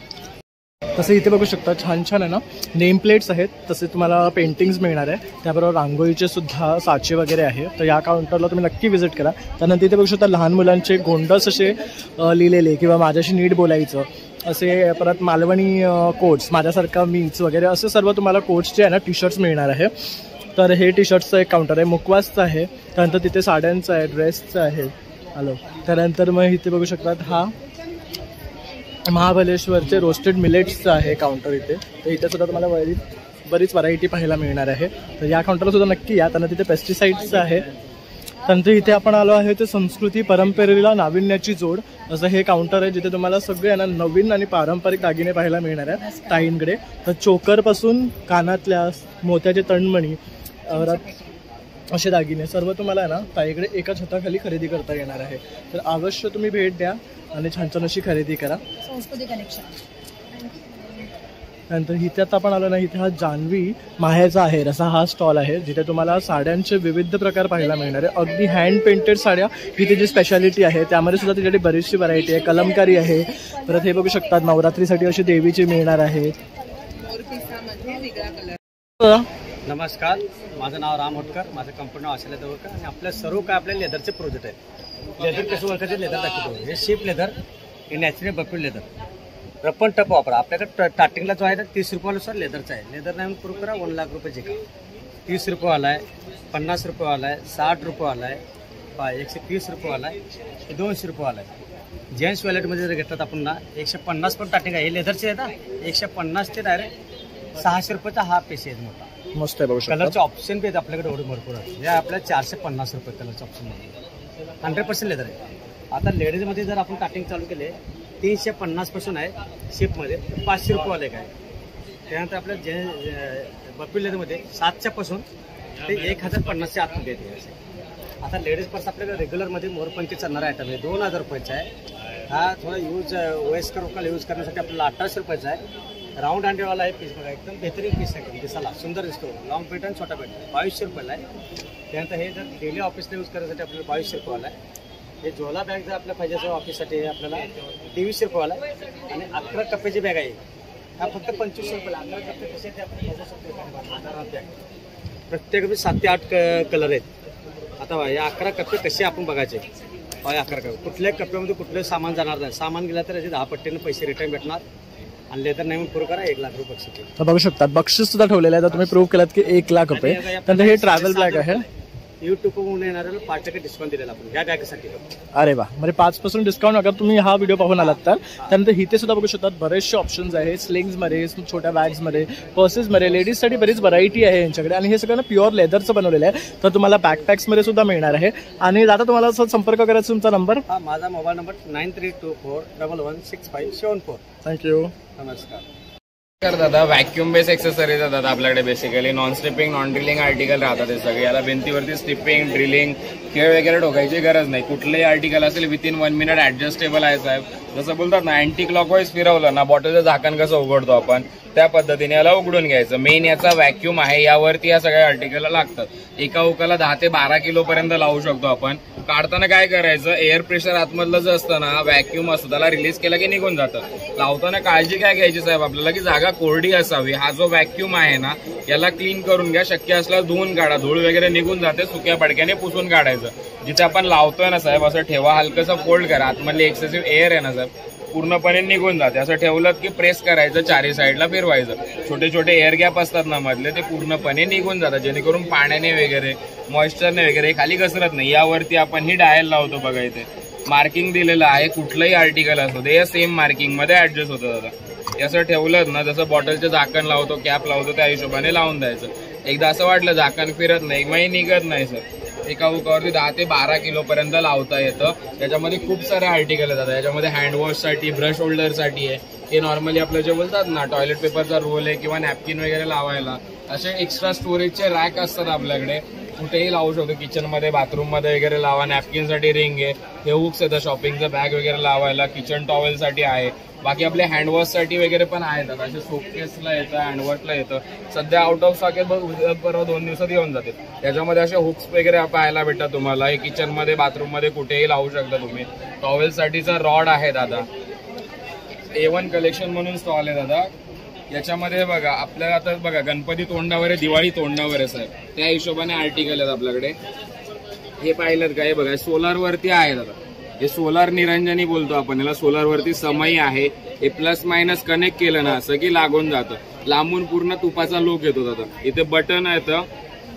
तसे इथे बघू शकता छान छान आहे ना नेम प्लेट्स आहेत. तसे तुम्हाला पेंटिंग्स मिळणार आहे. त्याबरोबर रांगोळीचे सुद्धा साचे वगैरे आहे. तर या काउंटरला तुम्ही नक्की व्हिजिट करा. त्यानंतर इथे बघू शकता लहान मुलांचे गोंडस असे लिहिलेले किंवा माझ्याशी नीट बोलायचं असे, परत मालवणी कोट्स, माझ्यासारखा मीच वगैरे असे सर्व तुम्हाला कोट्सचे आहे ना टी शर्ट्स मिळणार आहे. तर हे टी शर्टचं एक काउंटर आहे. मुकवासचं आहे. त्यानंतर तिथे साड्यांचं आहे, ड्रेसचं आहे. हॅलो. त्यानंतर मग इथे बघू शकतात हा महाबलेश्वरचे रोस्टेड मिलेट्सचं आहे काउंटर इथे. तर इथे सुद्धा तुम्हाला बरीच व्हरायटी पाहायला मिळणार आहे. तर या काउंटरला सुद्धा नक्की या. त्यानंतर तिथे पेस्टिसाइड्सचं आहे. त्यानंतर इथे आपण आलो आहे ते संस्कृती परंपरेला नाविन्याची जोड असं हे काउंटर आहे, जिथे तुम्हाला सगळे ना नवीन आणि पारंपरिक दागिने पाहायला मिळणार आहे ताईंकडे. तर चोकरपासून कानातल्या, मोत्याचे तणमणी, असे दागिने सर्व तुम्हाला ना ताईकडे एका छताखाली खरेदी करता येणार आहे. तर अवश्य तुम्ही भेट द्या आणि छान छान अशी खरेदी करा. संस्कृती कलेक्शन. नंतर इथे आता आपण आलो ना, इथे हा जान्हवी माहेरचा आहे असा हा स्टॉल आहे, जिथे तुम्हाला साड्यांचे विविध प्रकार पाहायला मिळणार आहे. अगदी हँड पेंटेड साड्या ही त्याची स्पेशालिटी आहे. त्यामध्ये सुद्धा त्याच्याकडे बरीचशी व्हरायटी आहे. कलमकारी आहे. परत हे बघू शकतात नवरात्रीसाठी अशी देवीची मिळणार आहेत. नमस्कार, माझं नाव राम होटकर. माझं कंपनी नाव असेल लेदर आणि आपल्या सर्व काय आपल्या लेदरचे प्रोजेक्ट आहेत. लेदर कसं ओळखायचे लेदर दाखवतो. हे शिप लेदर, हे नॅचरल बफेट लेदर. रप्पन टप वापरा. आपल्याकडे स्टार्टिंगला जो आहे ना 30 रुपयानुसार लेदरचा आहे. लेदर नाही प्रूफ करा 1 लाख रुपये का. 30 रुपयेवाला आहे, 50 रुपयेवाला आहे, 60 रुपयेवाला आहे, 130 रुपयेवाला आहे, 200 रुपयेवाला आहे. जेंट्स वॅलेटमध्ये जर घेतलात आपण ना 150 पण स्टार्टिंग आहे. हे लेदरचे आहे ना 150 ते डायरेक्ट 600 रुपयाचा हा पीस आहे मोठा. मस्त आहे. बघू शकता कलरचे ऑप्शन बी आहेत आपल्याकडे एवढे भरपूर आहेत. हे आपल्याला 450 रुपये कलरचे ऑप्शन आहे. 100% लेदर आहे. आता लेडीजमध्ये जर आपण कटिंग चालू केले 350 पासून आहे शिपमध्ये, 500 रुपयेवाले काय. त्यानंतर आपल्या बफेट लेदरमध्ये 700 पासून ते 1050च्या आतमध्ये येते. आता लेडीज पर्स आपल्याकडे रेग्युलरमध्ये मोरपंची चालणारा आयटम आहे 2000 रुपयाचा आहे. हा थोडा वयस्कर लोकांना यूज करण्यासाठी आपल्याला 1800 रुपयाचा आहे. राऊंड हँडलवाला आहे पीस बघा, एकदम बेहतरीन पीस आहे. दिसायला सुंदर दिसतो. लॉंग पेट आणि छोटा पेट 2200 रुपयाला आहे. त्यानंतर हे जर डेली ऑफिसला यूज करण्यासाठी आपल्याला 2200 रुपयाला आहे. हे झोला बॅग जर आपल्या पाहिजे असेल ऑफिससाठी आपल्याला 2300 रुपयाला आहे. आणि 11 कप्प्याची बॅग आहे, हा फक्त 2500 रुपयाला. 11 कप्पे कसे ते आपण बघू शकतो. बॅग प्रत्येक 7 ते 8 कलर आहेत. आता या 11 कप्पे कसे आपण बघायचे. 11 कप्पे कुठल्याही कप्प्यामध्ये कुठलंही सामान जाणार नाही. सामान गेला तर याचे 10 पट्टीने पैसे रिटर्न भेटणार. आणि लेदर नाही प्रूव्ह करा 1 लाख रुपये बक्षीस. तर बघू शकतात बक्षीस सुद्धा ठेवलेलं आहे. तर तुम्ही प्रूव्ह केलात की 1 लाख रुपये. त्यानंतर हे ट्रॅव्हल बॅग आहे. यूट्यूब म्हणून येणाऱ्याला 5% डिस्काउंट दिलेला आपण या बॅगसाठी. अरे वा, म्हणजे 5% डिस्काउंट अगर तुम्ही हा व्हिडिओ पाहून आलात तर. त्यानंतर इथे सुद्धा बघू शकतात बरेचसे ऑप्शन्स आहेत, स्लिंग्समध्ये, छोट्या बॅग्समध्ये, पर्सेसमध्ये, लेडीजसाठी बरीच व्हरायटी आहे यांच्याकडे. आणि हे सगळं प्युअर लेदरचं बनवलेलं आहे, तर तुम्हाला बॅकपॅक्समध्ये सुद्धा मिळणार आहे. आणि दादा तुम्हाला असं संपर्क करायचा तुमचा नंबर? हा, माझा मोबाईल नंबर 9324116574. थँक्यू. नमस्कार. दादा व्हॅक्युम बेस एक्सेसरीज दादा आपल्याकडे basically non stripping non drilling article राहतात हे सगळे. याला भिंतीवरती स्ट्रिपिंग ड्रिलिंग खेळ वगैरे ठोकायची गरज नाही. कुठलेही आर्टिकल असेल विथिन 1 मिनिट ऍडजस्टेबल आहे साहेब. जसं बोलतात ना अँटी क्लॉकवाईज फिरवलं ना बॉटलचं झाकण कसं उघडतो आपण त्या पद्धतीने याला उघडून घ्यायचं. मेन याचा व्हॅक्यूम आहे, यावरती या सगळ्या आर्टिकलला लागतात. एका उकाला 10 ते 12 किलो पर्यंत लावू शकतो आपण. काढताना काय करायचं, एअर प्रेशर आतमधलं जे असतं ना व्हॅक्यूम असतं त्याला रिलीज केला की निघून जातं. लावताना काळजी काय घ्यायची साहेब आपल्याला की जागा कोरडी असावी. हा जो व्हॅक्यूम आहे ना याला क्लीन करून घ्या, शक्य असल्यास धुवून काढा, धूळ वगैरे निघून जाते, सुक्या पडक्याने पुसून काढायचं. जिथे आपण लावतोय ना साहेब असं ठेवा, हलकंसं फोल्ड करा, आतमधली एक्सेसिव्ह एअर आहे ना साहेब पूर्णपणे निघून जाते. असं ठेवलं की प्रेस करायचं, चारी साईडला फिरवायचं, छोटे छोटे एअर गॅप असतात ना मधले ते पूर्णपणे निघून जातात, जेणेकरून पाण्याने वगैरे मॉइश्चरने वगैरे खाली घसरत नाही. यावरती आपण ही डायल लावतो बघा, इथे मार्किंग दिलेलं आहे. कुठलंही आर्टिकल असतो ते या सेम मार्किंग मध्ये ऍडजस्ट होतं दादा. असं ठेवलं ना जसं बॉटलचं झाकण लावतो, कॅप लावतो त्या हिशोबाने लावून द्यायचं. एकदा असं वाटलं झाकण फिरत नाही मग निघत नाही सर, एका उकावरती 10 ते 12 किलो पर्यंत लावता येतं. त्याच्यामध्ये खूप सारे आर्टिकल येतात. याच्यामध्ये हँडवॉशसाठी, ब्रश होल्डरसाठी आहे, हे नॉर्मली आपलं जे बोलतात ना टॉयलेट पेपरचा रोल आहे किंवा नॅपकिन वगैरे लावायला. असे एक्स्ट्रा स्टोरेजचे रॅक असतात आपल्याकडे, कुठेही लावू शकतो, किचनमध्ये बाथरूममध्ये वगैरे लावा. नॅपकिनसाठी रिंग आहे, हे हुक्स येतं शॉपिंगचं बॅग वगैरे लावायला, किचन टॉवेलसाठी आहे. बाकी आपले हँडवॉशसाठी वगैरे पण आहेत. असे सोपकेसला येतं, हँडवॉशला येतं. सध्या आउट ऑफ स्टॉक आहे, परवा 2 दिवसात येऊन जाते. त्याच्यामध्ये असे हुक्स वगैरे पाहायला भेटतात तुम्हाला. हे किचनमध्ये बाथरूममध्ये कुठेही लावू शकता तुम्ही. टॉवेलसाठीचा रॉड आहे दादा, A1 कलेक्शन म्हणून स्टॉल आहे दादा. याच्यामध्ये बघा आपल्याला आता बघा गणपती तोंडावर आहे, दिवाळी तोंडावर आहे साहेब, त्या हिशोबाने आर्टिकल आहेत आपल्याकडे. हे पाहिलं का, हे बघा सोलार वरती आहे दादा. हे सोलार निरंजनी बोलतो आपण याला. सोलार वरती समई आहे, हे प्लस मायनस कनेक्ट केलं ना असं की लागून जातं. लांबून पूर्ण तुपाचा लुक येतो दादा. इथे बटन येतं,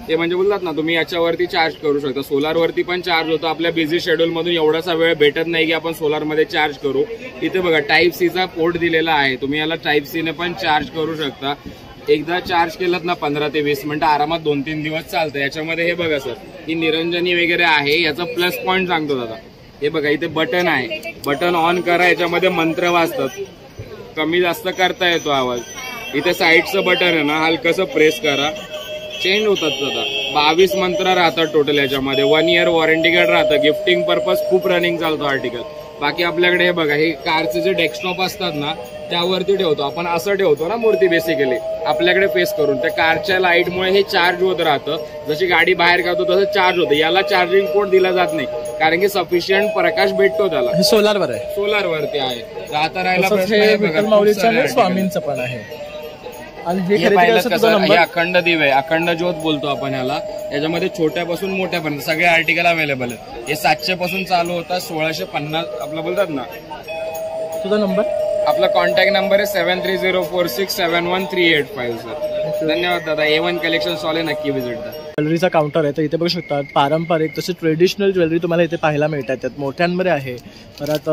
ते म्हणजे बोलतात ना तुम्ही याच्यावरती चार्ज करू शकता. सोलार वरती पण चार्ज होतो. आपल्या बिझी शेड्यूल मधून एवढासा वेळ भेटत नाही की आपण सोलार मध्ये चार्ज करू. इथे बघा टाईप सी चा पोर्ट दिलेला आहे, तुम्ही याला टाईप सी ने पण चार्ज करू शकता. एकदा चार्ज केलं ना 15 ते 20 मिनिटं आरामात 2-3 दिवस चालतं. याच्यामध्ये हे बघा सर ही निरंजनी वगैरे आहे. याचा प्लस पॉईंट सांगतो दादा. हे बघा इथे बटन आहे, बटन ऑन करा, याच्यामध्ये मंत्र वाजतात, कमी जास्त करता येतो आवाज. इथे साईडचं बटन आहे ना हलकंसं प्रेस करा, चेंज होतात दादा. 22 मंत्र राहतात टोटल याच्यामध्ये. 1 इयर वॉरंटी कार्ड राहतं. गिफ्टिंग पर्पज खूप रनिंग चालतो आर्टिकल. बाकी आपल्याकडे हे बघा हे कारचे जे डेस्कटॉप असतात ना त्यावरती ठेवतो आपण, असं ठेवतो ना मूर्ती बेसिकली आपल्याकडे फेस करून. त्या कारच्या लाईटमुळे हे चार्ज होत राहतं. जशी गाडी बाहेर काढतो तसं चार्ज होतं. याला चार्जिंग पोर्ट दिला जात नाही कारण की सफिशियंट प्रकाश भेटतो त्याला. सोलारवर आहे, सोलार वरती आहे. राहता राहायला स्वामींचं पण आहे. आणि हे अखंड दिवे, अखंड ज्योत बोलतो आपण याला. याच्यामध्ये छोट्यापासून मोठ्यापर्यंत सगळे आर्टिकल अवेलेबल आहेत. हे 700 पासून चालू होतात, 1650 आपलं बोलतात ना. तुझा नंबर? आपला कॉन्टॅक्ट नंबर आहे 7304671385 सर. धन्यवाद दादा. A1 कलेक्शन स्टॉल आहे, नक्की व्हिजिट द्या. ज्वेलरीचा काउंटर आहे, तर इथे बघू शकता पारंपरिक तसे ट्रेडिशनल ज्वेलरी तुम्हाला इथे पाहायला मिळतात. त्यात मोठ्यांमध्ये आहे, परत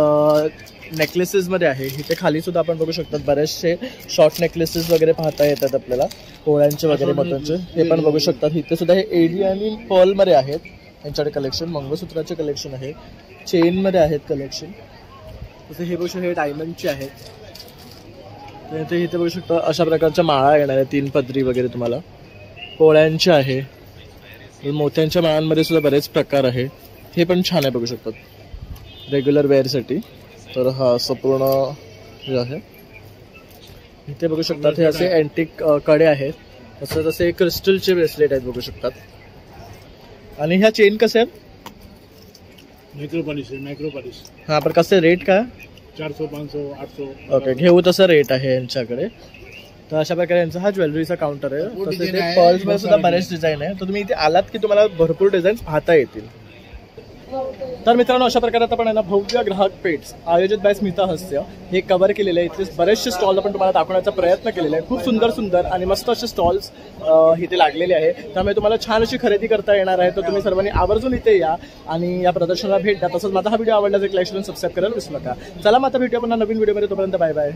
नेकलेसेसमध्ये आहे. इथे खाली सुद्धा आपण बघू शकतात बरेचसे शॉर्ट नेकलेसेस वगैरे पाहता येतात आपल्याला, पोळ्यांचे वगैरे मोठ्यांचे, हे पण बघू शकतात. इथे सुद्धा हे एडी आणि पर्लमध्ये आहेत यांच्याकडे कलेक्शन. मंगळसूत्राचे कलेक्शन आहे, चेनमध्ये आहेत कलेक्शन. तसे हे बघू शकता हे डायमंडचे आहेत. तर इथे बघू शकता अशा प्रकारच्या माळा येणार आहे, 3 पदरी वगैरे तुम्हाला. पोळ्यांचे आहे, मोत्यांच्या माळांमध्ये सुद्धा बरेच प्रकार आहे. हे पण छान आहे बघू शकतात रेग्युलर वेअरसाठी. तर हा असं पूर्ण हे आहे. इथे बघू शकतात हे असे अँटिक कडे आहेत, तसं तसे क्रिस्टलचे ब्रेसलेट आहेत बघू शकतात. आणि ह्या चेन कसे आहेत? मायक्रोपॉलिश. हा पण कसे रेट काय? 400, 500, 800. ओके, घेऊ तसं रेट आहे यांच्याकडे. तर अशा प्रकारे यांचा हा ज्वेलरीचा काउंटर आहे. तसेच पर्ल्समध्ये सुद्धा बरेच डिझाईन आहे. तर तुम्ही इथे आलात की तुम्हाला भरपूर डिझाईन्स पाहता येतील. तर मित्रांनो, अशा प्रकारे आपण आहे ना भव्य ग्राहक पेट्स आयोजित बाय स्मिता हस्य हे कव्हर केलेले आहे. इथे बरेचसे स्टॉल आपण तुम्हाला दाखवण्याचा प्रयत्न केलेला आहे. खूप सुंदर सुंदर आणि मस्त असे स्टॉल्स इथे लागलेले आहे. त्यामुळे तुम्हाला छान अशी खरेदी करता येणार आहे. तर तुम्ही सर्वांनी आवर्जून इथे या आणि या प्रदर्शनाला भेट द्या. तसंच माझा हा व्हिडिओ आवडला तर लाईक, शेअर, सबस्क्राईब करायला विसरू नका. चला, मग आता भेटूया पुन्हा नवीन व्हिडिओमध्ये. तोपर्यंत बाय बाय.